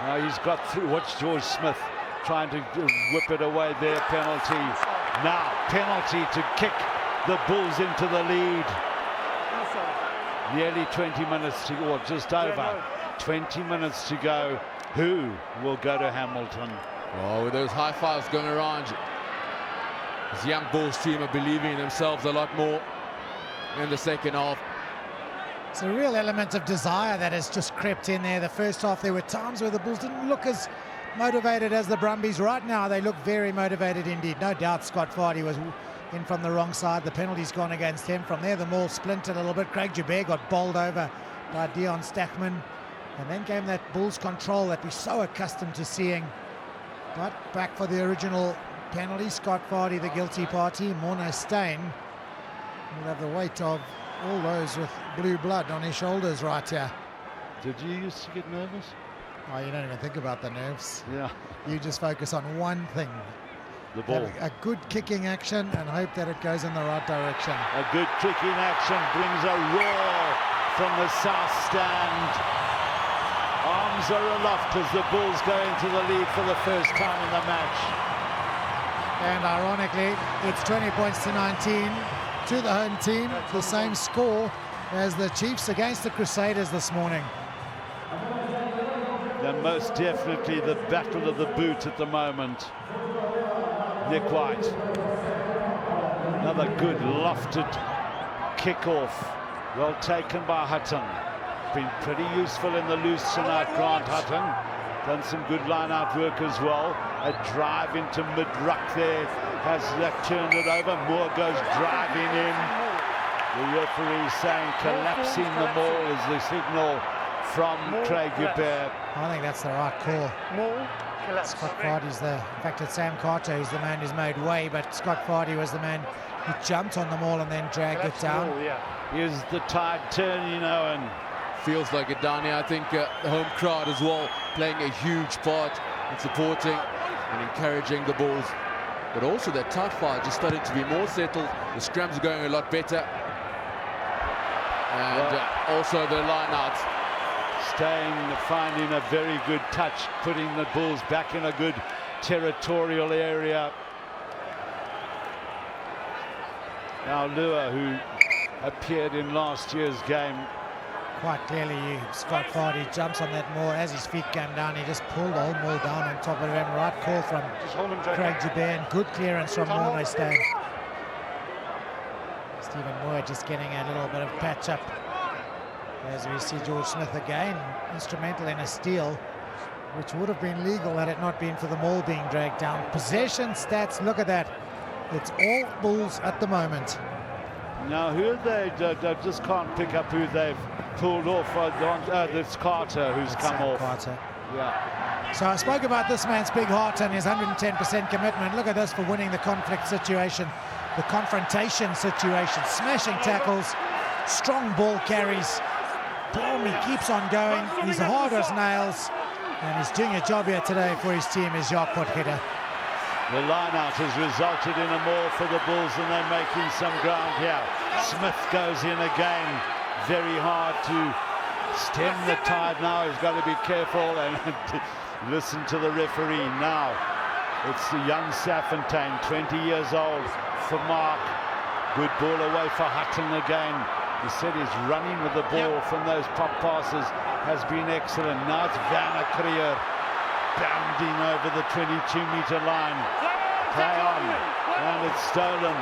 Now he's got through. Watch George Smith trying to whip it away there. Penalty. Now, penalty to kick the Bulls into the lead. Nearly 20 minutes to go, or just over 20 minutes to go. Who will go to Hamilton? Oh, with those high fives going around, this young Bulls team are believing in themselves a lot more in the second half. It's a real element of desire that has just crept in there. The first half, there were times where the Bulls didn't look as motivated as the Brumbies. Right now, they look very motivated indeed. No doubt Scott Fardy was in from the wrong side. The penalty's gone against him. From there, the maul splintered a little bit. Craig Jabir got bowled over by Dion Stachman, and then came that Bulls control that we're so accustomed to seeing. But back for the original penalty. Scott Fardy, the guilty party. Morné Steyn will have the weight of all those with blue blood on his shoulders right here. Did you used to get nervous? Oh, you don't even think about the nerves. Yeah. You just focus on one thing. The ball. Have a good kicking action and hope that it goes in the right direction. A good kicking action brings a roar from the south stand. Arms are aloft as the Bulls go into the lead for the first time in the match. And ironically, it's 20 points to 19 to the home team. The same score as the Chiefs against the Crusaders this morning. They're most definitely the battle of the boot at the moment. Nick White. Another good lofted kick-off. Well taken by Hutton. Been pretty useful in the loose tonight, Grant Hutton. Done some good line-out work as well. A drive into mid-ruck there. Has that turned it over. Moore goes driving in. The referee saying collapsing the ball is the signal from Craig Hubert. I think that's the right call. Scott Vardy's in fact, it's Sam Carter who's the man who's made way, but Scott Vardy was the man who jumped on the maul and then dragged it down. Here's the tide turning, Owen. Feels like it down here. I think the home crowd as well playing a huge part in supporting and encouraging the Bulls. But also that tight fight just starting to be more settled. The scrums are going a lot better. And also the line-outs. Finding a very good touch, putting the Bulls back in a good territorial area. Now Lua, who appeared in last year's game. Quite clearly, Scott Vardy jumps on that maul. As his feet came down, he just pulled the whole maul down on top of him. Right call from Craig Hubert. Good clearance from Morne Steyn. Stephen Moore just getting a little bit of patch-up. As we see George Smith again, instrumental in a steal, which would have been legal had it not been for the maul being dragged down. Possession stats, look at that. It's all Bulls at the moment. Now, who they just can't pick up who they've pulled off. It's Carter who's come off. Carter. Yeah. So I spoke about this man's big heart and his 110% commitment. Look at this for winning the conflict situation, the confrontation situation, smashing tackles, strong ball carries. Boom, he keeps on going. He's hard as nails, and he's doing a job here today for his team, is Jacques Potgieter. The line-out has resulted in a maul for the Bulls, and they're making some ground here. Smith goes in again. Very hard to stem the tide now. He's got to be careful and listen to the referee now. It's the young Saffontaine, 20 years old, for Mark. Good ball away for Hutton again. He said his running with the ball from those pop passes has been excellent. Now it's Werner Creer bounding over the 22-meter line. Play on, and it's stolen.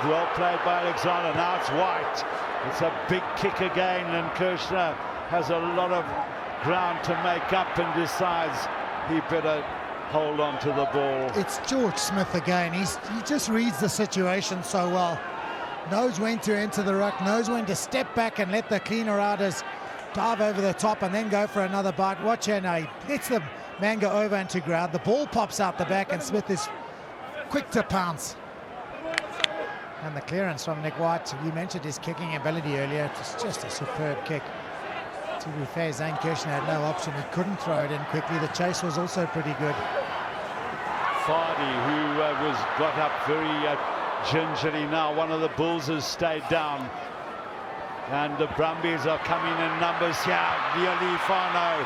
Well played by Alexander. Now it's White. It's a big kick again, and Kirshner has a lot of ground to make up and decides he better hold on to the ball. It's George Smith again. He just reads the situation so well. Knows when to enter the ruck, knows when to step back and let the cleaner outers dive over the top and then go for another bite. Watch here now, he lets the man go over into ground. The ball pops out the back and Smith is quick to pounce. And the clearance from Nick White, you mentioned his kicking ability earlier. It's just a superb kick. To be fair, Zane Kirshner had no option. He couldn't throw it in quickly. The chase was also pretty good. Vardy, who was got up very gingerly now. One of the Bulls has stayed down. And the Brumbies are coming in numbers here. Nearly Fano.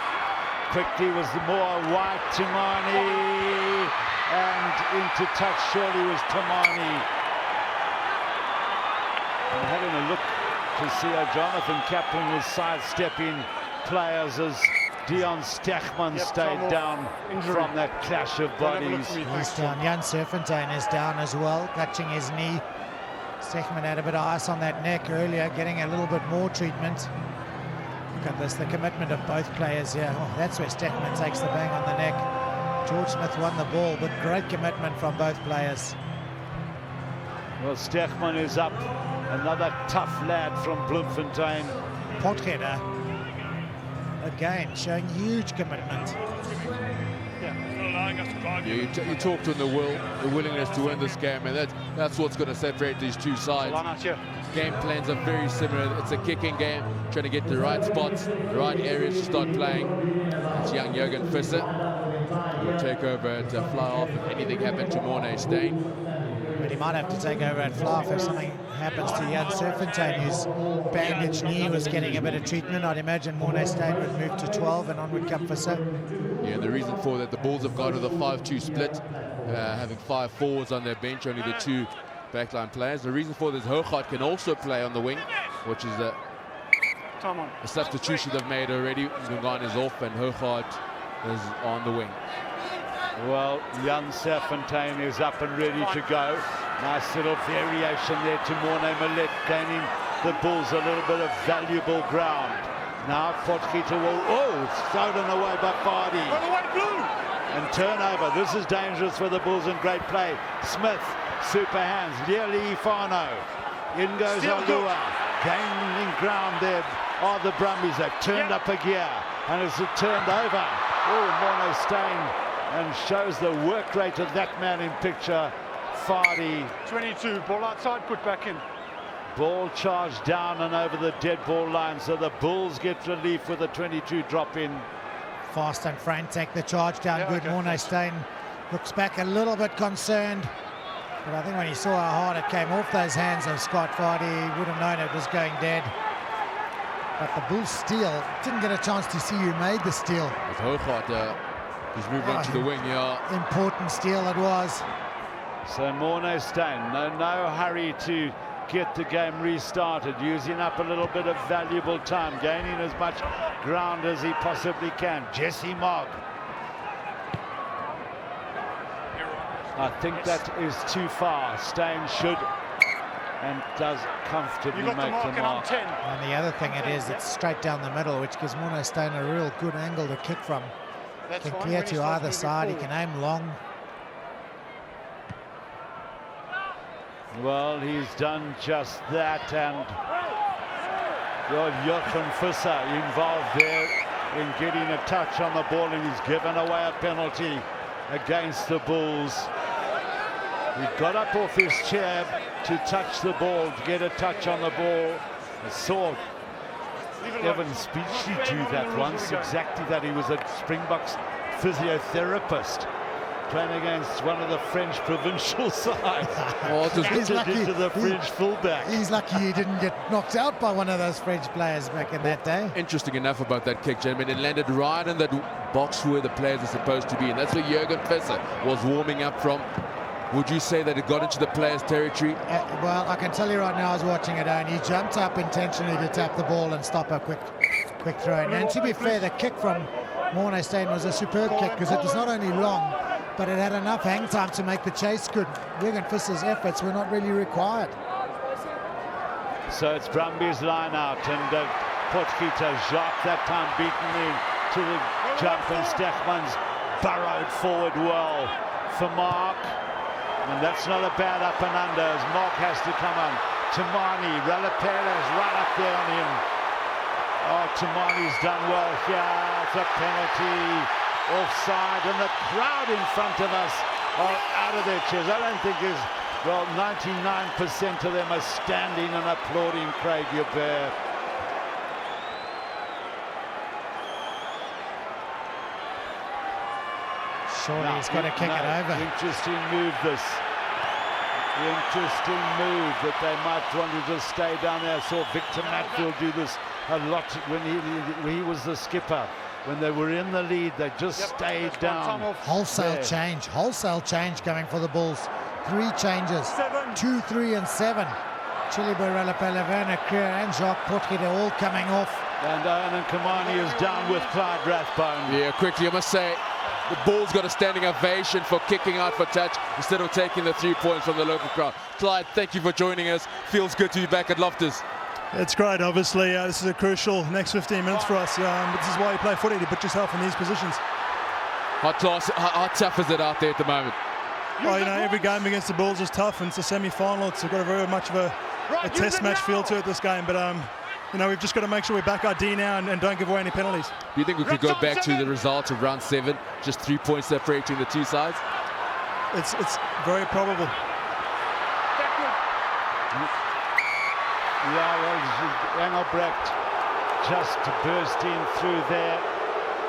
Quickly was the more White, Timani. And into touch surely was Timani. And having a look to see Jonathan Kaplan was sidestepping players as Dion Stechman stayed down from that clash of bodies. He's down. Jan Serfontein is down as well, clutching his knee. Stechman had a bit of ice on that neck earlier, getting a little bit more treatment. Look at this, the commitment of both players here. Oh, that's where Stechman takes the bang on the neck. George Smith won the ball, but great commitment from both players. Well, Stechman is up. Another tough lad from Bloemfontein. Potgieter, again, showing huge commitment. You talked on the willingness to win this game, and that's what's going to separate these two sides. Game plans are very similar. It's a kicking game, trying to get the right spots, the right areas to start playing. It's young Jurgen Visser who will take over at fly off if anything happened to Morne Steyn. But he might have to take over at fly-off if something happens to Jan Serfontein, whose bandaged knee was getting a bit of treatment. I'd imagine Morne Steyn would move to 12 and on would come Visser. Yeah, the reason for that, the Bulls have gone with a 5-2 split, having 5 forwards on their bench, only the 2 backline players. The reason for this, Hooghart can also play on the wing, which is Time on. A substitution they've made already. Gungan is off and Hochart is on the wing. Well, Jan Serfontein is up and ready to go. Nice little variation there to Morne Millet, gaining the Bulls a little bit of valuable ground. Now Potgieter will, it's stolen away by Vardy. And turnover, this is dangerous for the Bulls and great play. Smith, super hands, Lieli Ifano. In goes Alua, gaining ground there are the Brumbies. They've turned up a gear and it's turned over. Morne Steyn, and shows the work rate of that man in picture, Vardy. 22, ball outside, put back in. Ball charged down and over the dead ball line, so the Bulls get relief with a 22 drop in. Fast and frantic, the charge down, good. Okay. Morne Steyn looks back a little bit concerned, but I think when he saw how hard it came off those hands of Scott Vardy, he would have known it was going dead. But the Bulls steal, didn't get a chance to see who made the steal. With Hochart, he's moved on to the wing, Important steal it was. So Morne Steyn, no hurry to get the game restarted, using up a little bit of valuable time, gaining as much ground as he possibly can. Jesse Mogg. I think that is too far. Steyn should and does comfortably make the mark. And the other thing it's straight down the middle, which gives Morne Steyn a real good angle to kick from. He can clear to either side, he can aim long. Well, he's done just that, and Jochen Visser involved there in getting a touch on the ball, and he's given away a penalty against the Bulls. He got up off his chair to touch the ball, to get a touch on the ball. I saw Evan Speechley do that once, exactly that. He was a Springboks physiotherapist playing against one of the French provincial sides. He's lucky to the French fullback. He's lucky he didn't get knocked out by one of those French players back in that day. Interesting enough about that kick, gentlemen. It landed right in that box where the players are supposed to be, and that's where Jürgen Visser was warming up from. Would you say that it got into the players' territory? Well, I can tell you right now, I was watching it, and he jumped up intentionally to tap the ball and stop a quick throw. And to be fair, the kick from Morne Steyn was a superb kick, because it was not only long, but it had enough hang time to make the chase good. Jürgen Visser's efforts were not really required. So it's Brumbies line out, and Potgieter, Jacques that time beaten in to the jump, and Stechman's burrowed forward well for Mark. And that's not a bad up and under, as Mark has to come on. Tamani, Ralapela's right up there on him. Tamani's done well here. It's a penalty, offside, and the crowd in front of us are out of their chairs. I don't think 99% of them are standing and applauding Craig Yubert. Surely he's got to kick it over. Interesting move this. Interesting move that they might want to just stay down there. I saw Victor Matfield do this a lot when he was the skipper. When they were in the lead, they just stayed down. Wholesale change coming for the Bulls. 3 changes, 2, 3 and 7. Chilibo, Ralapela, Werner Creer and Jacques Potgieter all coming off. And Owen Kamani is down with Clyde Rathbone. Yeah, quickly, I must say, the Bulls got a standing ovation for kicking out for touch instead of taking the 3 points from the local crowd. Clyde, thank you for joining us. Feels good to be back at Loftus. It's great, obviously. This is a crucial next 15 minutes for us. But this is why you play footy, to put yourself in these positions. How tough is it out there at the moment? Well, every game against the Bulls is tough, and it's a semi-final. It's got a very much of a test match feel to it, this game. But we've just got to make sure we back our D now and don't give away any penalties. Do you think we could go back to the results of round 7, just 3 points separating the two sides? It's very probable. Yeah, well, Engelbrecht just bursting through there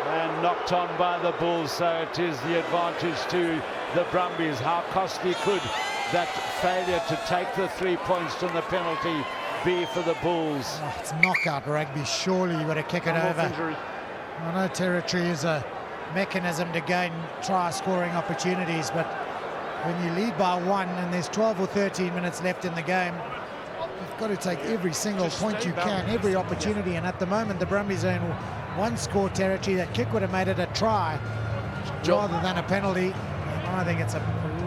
and knocked on by the Bulls, so it is the advantage to the Brumbies. How costly could that failure to take the 3 points from the penalty be for the Bulls? Oh, it's knockout rugby. Surely you've got to kick it over. I know territory is a mechanism to gain try scoring opportunities, but when you lead by 1 and there's 12 or 13 minutes left in the game, You've got to take every single point you can, every opportunity, and at the moment the Brumbies are in one score territory. That kick would have made it a try rather than a penalty. And I think it's a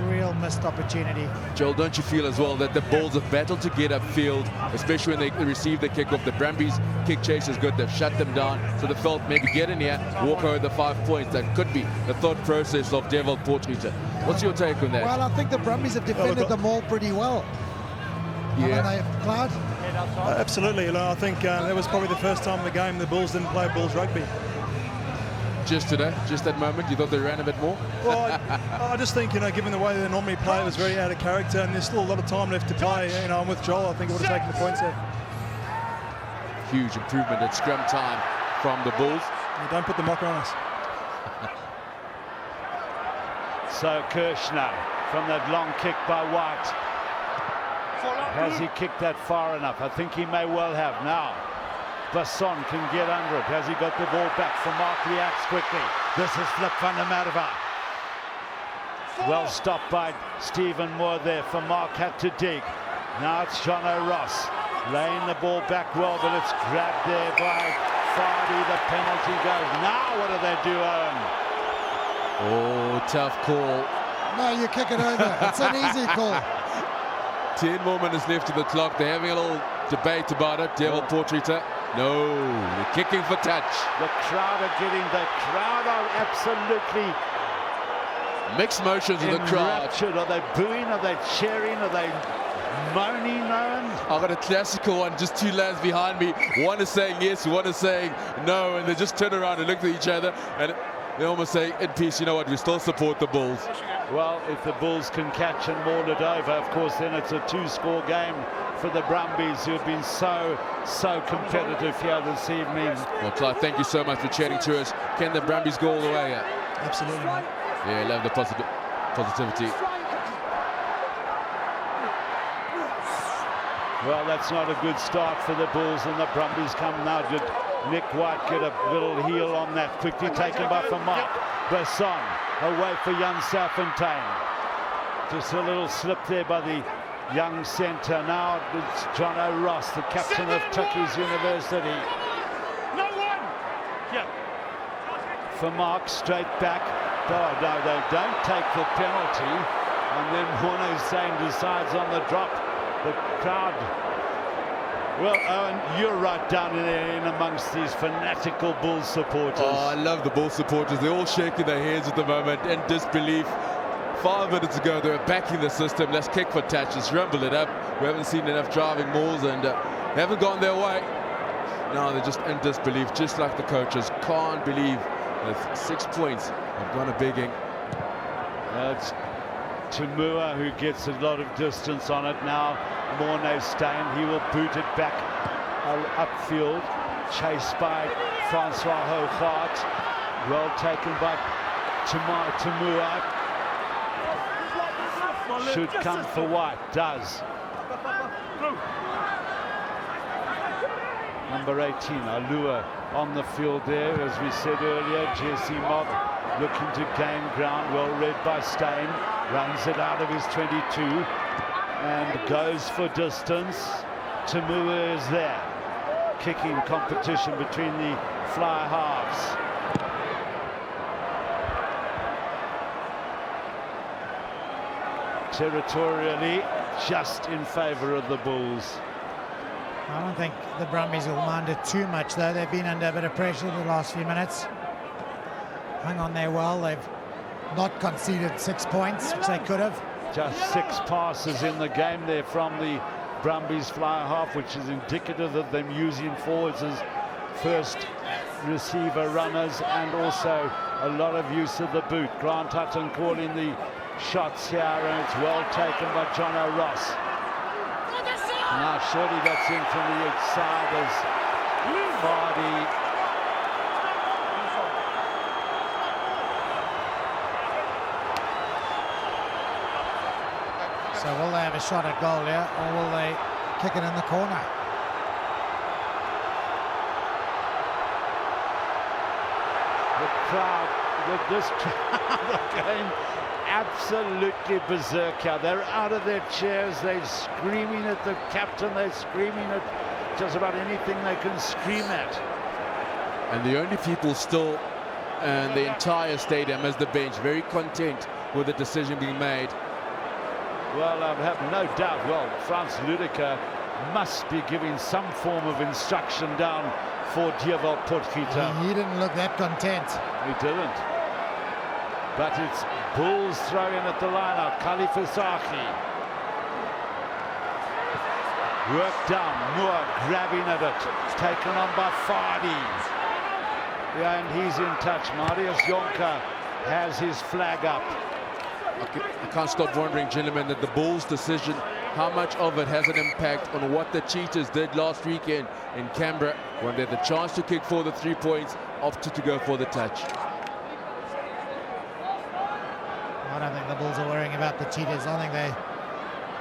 real missed opportunity. Joel, don't you feel as well that the Bulls have battled to get upfield, especially when they receive the kickoff? The Brumbies kick chase is good. They've shut them down, so they felt maybe get in here, walk over the 5 points. That could be the thought process of Devil Portreater. What's your take on that? Well, I think the Brumbies have defended them all pretty well. Yeah. Cloud? Absolutely. I think that was probably the first time in the game the Bulls didn't play Bulls rugby. Just today, just that moment, you thought they ran a bit more? Well, I just think, given the way they normally play, it was very out of character, and there's still a lot of time left to play. I'm with Joel. I think it would have taken the points there. Huge improvement at scrum time from the Bulls. Don't put the mocker on us. So Kirshner from that long kick by White. Has he kicked that far enough? I think he may well have. Now Basson can get under it. Has he got the ball back? For Mark reacts quickly. This is Flip van der Merwe. Well stopped by Stephen Moore there. For Mark had to dig. Now it's John O'Ross laying the ball back well, but it's grabbed there by Fardy. The penalty goes. Now what do they do, Owen? Oh, tough call. No, you kick it over. It's an easy call. 10 more minutes left to the clock. They're having a little debate about it. Devil Portreater. No, they're kicking for touch. The crowd are absolutely mixed motions in the crowd. Enraptured. Are they booing? Are they cheering? Are they moaning? I've got a classical one, just two lads behind me. One is saying yes, one is saying no, and they just turn around and look at each other and they almost say, in peace, you know what, we still support the Bulls. Well, if the Bulls can catch and maul it over, of course, then it's a 2-score game for the Brumbies, who have been so competitive here this evening. Well, Clive, thank you so much for chatting to us. Can the Brumbies go all the way? Absolutely, mate. Yeah, love the positivity. Well, that's not a good start for the Bulls, and the Brumbies come now. Did Nick White get a little heel on that? Quickly taken by Mark Basson. Away for young Safontaine. Just a little slip there by the young centre. Now it's John O'Ross, the captain of Tucky's University. No one! Yeah. For Mark, straight back. Oh, no, they don't take the penalty. And then Morne Hussein decides on the drop. The crowd. Well, Owen, you're right down in amongst these fanatical Bulls supporters. Oh, I love the Bulls supporters. They're all shaking their heads at the moment in disbelief. 5 minutes ago, they were backing the system. Let's kick for touch. Let's rumble it up. We haven't seen enough driving mauls, and they haven't gone their way. Now they're just in disbelief, just like the coaches. Can't believe with 6 points have gone a begging. That's Tamua who gets a lot of distance on it now. Morne Stein, he will boot it back upfield, chased by Francois Hougaard. Well taken by Tamua. Should come for White, does. Number 18, Alua on the field there, as we said earlier. Jesse Mobb looking to gain ground, well read by Stein. Runs it out of his 22 and goes for distance. Tamua is there. Kicking competition between the fly halves. Territorially, just in favour of the Bulls. I don't think the Brumbies will mind it too much, though. They've been under a bit of pressure the last few minutes. Hung on there well. They've not conceded 6 points, which they could have. Just 6 passes in the game there from the Brumbies fly half, which is indicative of them using forwards as first receiver runners, and also a lot of use of the boot. Grant Hutton calling the shots here, and it's well taken by John O'Ross. Now surely that's in from the outside as Vardy. So will they have a shot at goal here, or will they kick it in the corner? The crowd, this crowd are going absolutely berserker. They're out of their chairs. They're screaming at the captain. They're screaming at just about anything they can scream at. And the only people still in the entire stadium is the bench, very content with the decision being made. Well, I have no doubt. Well, Frans Ludeker must be giving some form of instruction down for Dewald Potgieter. He didn't look that content. He didn't. But it's Bulls throwing at the line out. Kalifisaki. Work down. Moore grabbing at it. Taken on by Fardy. Yeah, and he's in touch. Marius Jonker has his flag up. I can't stop wondering, gentlemen, that the Bulls' decision, how much of it has an impact on what the Cheetahs did last weekend in Canberra when they had the chance to kick for the 3 points, opted to go for the touch. I don't think the Bulls are worrying about the Cheetahs. I think they're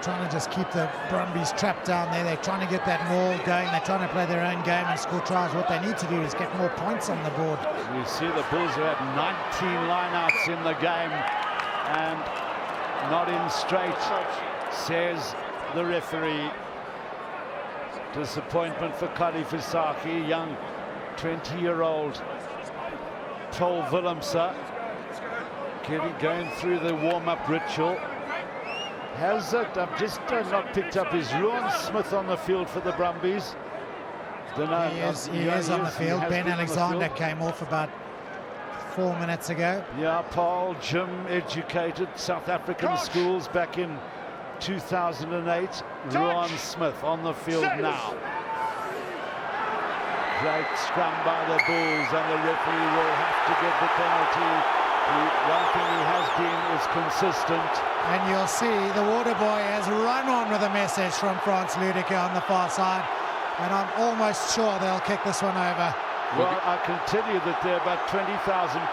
trying to just keep the Brumbies trapped down there. They're trying to get that maul going. They're trying to play their own game and score tries. What they need to do is get more points on the board. You see the Bulls have had 19 lineouts in the game and not in straight, says the referee. Disappointment for Kalifisaki, young 20-year-old Paul Willemse, going through the warm-up ritual. Has it? I've just not picked up. Is Ruan Smith on the field for the Brumbies? He is on the field. Ben Alexander came off about 4 minutes ago. Yeah, Paul, Jim, educated South African schools back in 2008. Ruan Smith on the field now. Great scrum by the Bulls, and the referee will have to give the penalty. One thing he has been is consistent. And you'll see the water boy has run on with a message from Frans Ludeker on the far side. And I'm almost sure they'll kick this one over. Well, I can tell you that there are about 20,000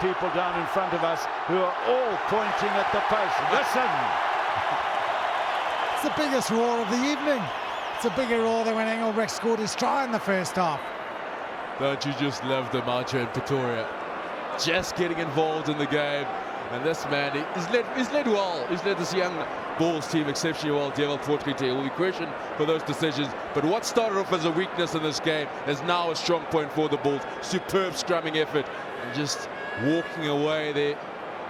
people down in front of us who are all pointing at the post. Listen! It's the biggest roar of the evening. It's a bigger roar than when Engelbrecht scored his try in the first half. Don't you just love the Macho in Pretoria? Just getting involved in the game. And this man, he's led well. He's led this young Bulls team exceptionally well. Dewald Potgieter will be questioned for those decisions. But what started off as a weakness in this game is now a strong point for the Bulls. Superb scrumming effort. And just walking away there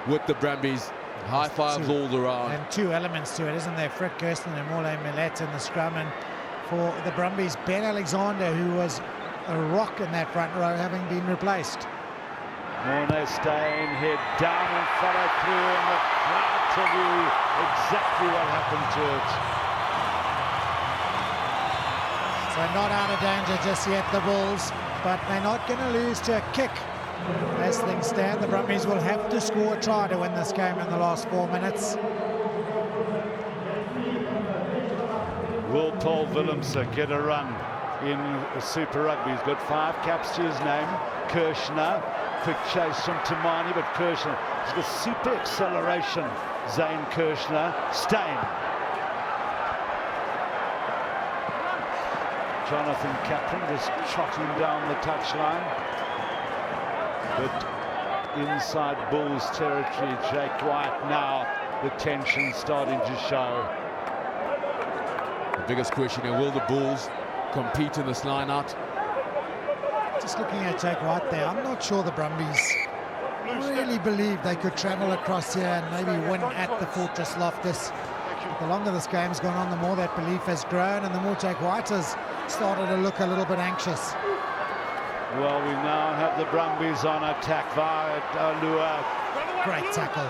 with the Brumbies. High fives all around. And two elements to it, isn't there? Fred Kirsten and Morley Millet in the scrum. And for the Brumbies, Ben Alexander, who was a rock in that front row, having been replaced. Morne staying, head down and follow through, and the crowd tell you exactly what happened to it. So not out of danger just yet, the Bulls, but they're not going to lose to a kick. As things stand, the Brumbies will have to score a try to win this game in the last 4 minutes. Will Paul Willemse get a run in Super Rugby? He's got 5 caps to his name. Kirshner, quick chase from Tamani, but Kirshner has got super acceleration. Zane Kirshner, Steyn. Jonathan Kaplan just trotting down the touchline. But inside Bulls territory, Jake White now, the tension starting to show. The biggest question here, will the Bulls compete in this line-out? Just looking at Jake White there, I'm not sure the Brumbies really believe they could travel across here and maybe win at the Fortress Loftus. The longer this game's gone on, the more that belief has grown and the more Jake White has started to look a little bit anxious. Well, we now have the Brumbies on attack via Lua. Great tackle.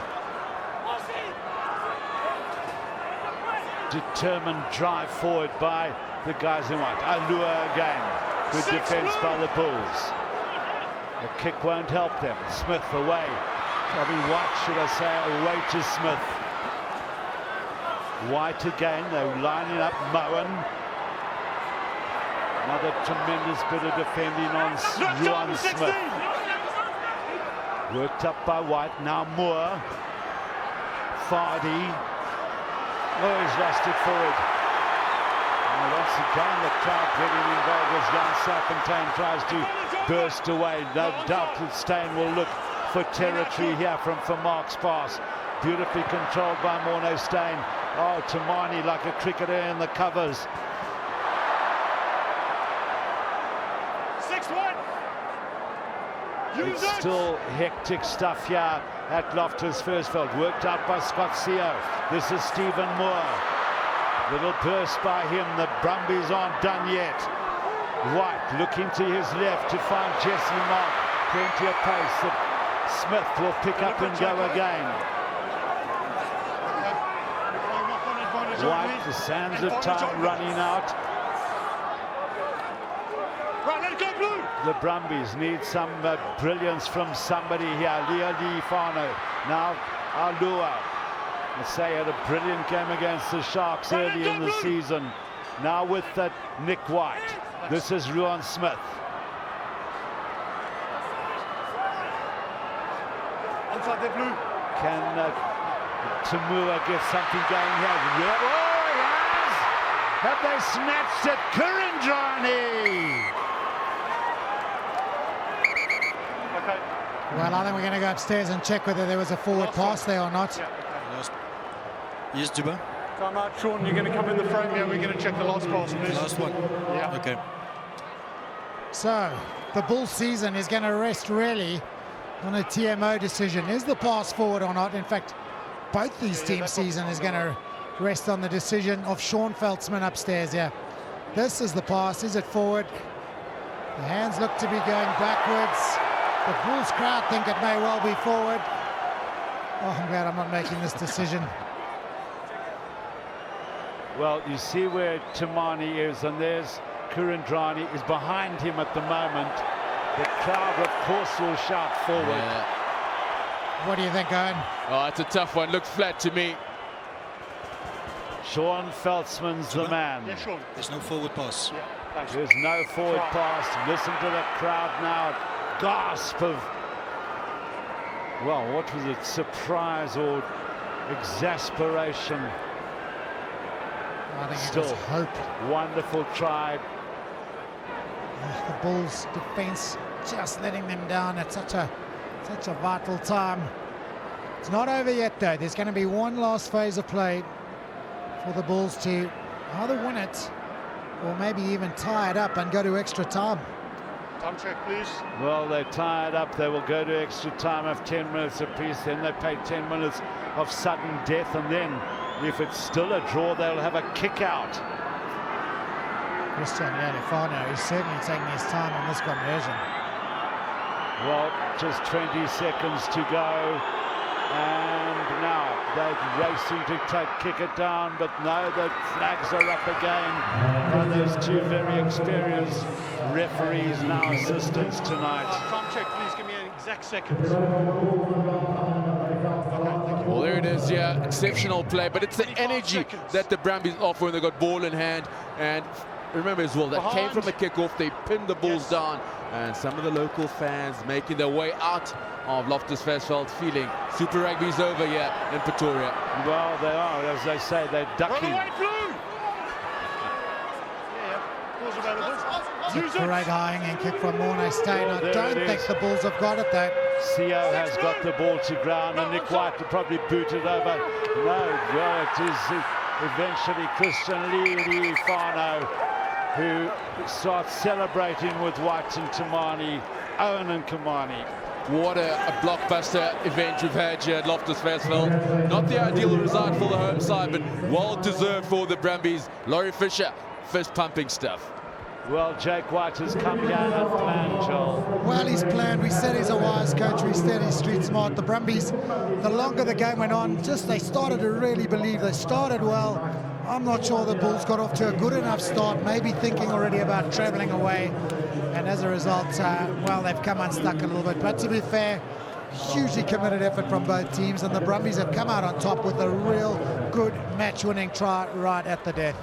Determined drive forward by the guys in white. Alua again. Good defense by the Bulls. The kick won't help them. Smith away. I mean, White, should I say, away to Smith. White again. They're lining up Moen. Another tremendous bit of defending on Ruan Smith. Worked up by White. Now Moore. Fardy. Oh, he's lost it forward. And once again, the crowd getting involved as Jan Serpentine tries to burst away. No doubt that Steyn will look for territory here from Mark's pass. beautifully controlled by Morné Steyn. Oh, Tamani like a cricketer in the covers. 6-1. It's still hectic stuff here at Loftus Versfeld. Worked out by Scott Seo. This is Stephen Moore. Little burst by him. The Brumbies aren't done yet. White looking to his left to find Jesse Mark. Plenty of pace that Smith will pick up and go again. White, the sands of time running out. Right, let it go, Blue. The Brumbies need some brilliance from somebody here. Leo Fano. Now Alua. Say had a brilliant game against the Sharks early in the season. Now with Nick White. This is Ruan Smith. Inside the Blue. Can Tamua get something going here? Yeah. Oh, he has! Have they snatched it? Kurandrani! Okay. Well, I think we're going to go upstairs and check whether there was a forward pass there or not. Yes, Juba. Time out, Sean. You're going to come in the frame here. We're going to check the last pass, please. Last one. Yeah. Okay. So, the Bulls season is going to rest really on a TMO decision. Is the pass forward or not? In fact, both these teams' season is going to rest on the decision of Sean Feltzman upstairs here. This is the pass. Is it forward? The hands look to be going backwards. The Bulls crowd think it may well be forward. Oh, I'm glad I'm not making this decision. Well, you see where Tamani is, and there's Kurandrani is behind him at the moment. The crowd, of course, will shout forward. Yeah. What do you think, Owen? Oh, it's a tough one. Looks flat to me. Sean Feltzman's the man. Yeah, Sean. There's no forward pass. Yeah, thanks. There's no forward pass. Listen to the crowd now. Gasp of, well, what was it? Surprise or exasperation. I think Still, it was hope. Wonderful try. The Bulls' defence just letting them down at such a vital time. It's not over yet, though. There's going to be one last phase of play for the Bulls to either win it or maybe even tie it up and go to extra time. Time check, please. Well, they tie it up. They will go to extra time of 10 minutes apiece. Then they pay 10 minutes of sudden death, and then if it's still a draw, they'll have a kick out. Christian Lealifano is certainly taking his time on this conversion. Well, just 20 seconds to go, and now they're racing to kick it down, but no, the flags are up again by those two very experienced referees, now assistants tonight. Time check, please. Give me an exact second. Well, there it is, yeah, exceptional play, but it's the energy that the Brumbies offer when they got ball in hand. And remember as well, that came from a kickoff. They pinned the Bulls down, and some of the local fans making their way out of Loftus Versfeld feeling Super Rugby's over here in Pretoria. Well, they are, as they say, they're ducking. Run away, Blue! Yeah, ball's available. It's a great high-hanging kick from Morné Steyn. I don't think the Bulls have got it, though. Seo has got the ball to ground, and Nick White will probably boot it over. No, well, it is eventually Christian Lealifano who starts celebrating with White and Tamani, Owen and Kamani. What a blockbuster event we've had here at Loftus Versfeld. Not the ideal result for the home side, but well-deserved for the Brumbies. Laurie Fisher, fist-pumping stuff. Well, Jake White has come here and planned, Joel. Well, he's planned. We said he's a wise coach. We said he's street smart. The Brumbies, the longer the game went on, they started to really believe. They started well. I'm not sure the Bulls got off to a good enough start, maybe thinking already about travelling away. And as a result, well, they've come unstuck a little bit. But to be fair, hugely committed effort from both teams. And the Brumbies have come out on top with a real good match-winning try right at the death.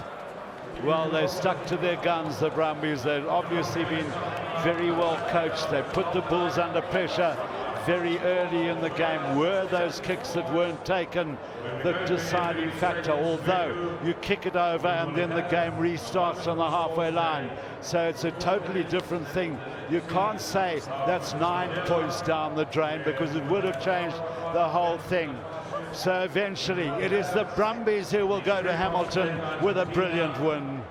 Well, they stuck to their guns, the Brumbies. They've obviously been very well coached. They put the Bulls under pressure very early in the game. Were those kicks that weren't taken the deciding factor? Although you kick it over and then the game restarts on the halfway line. So it's a totally different thing. You can't say that's 9 points down the drain, because it would have changed the whole thing. So eventually it is the Brumbies who will go to Hamilton with a brilliant win.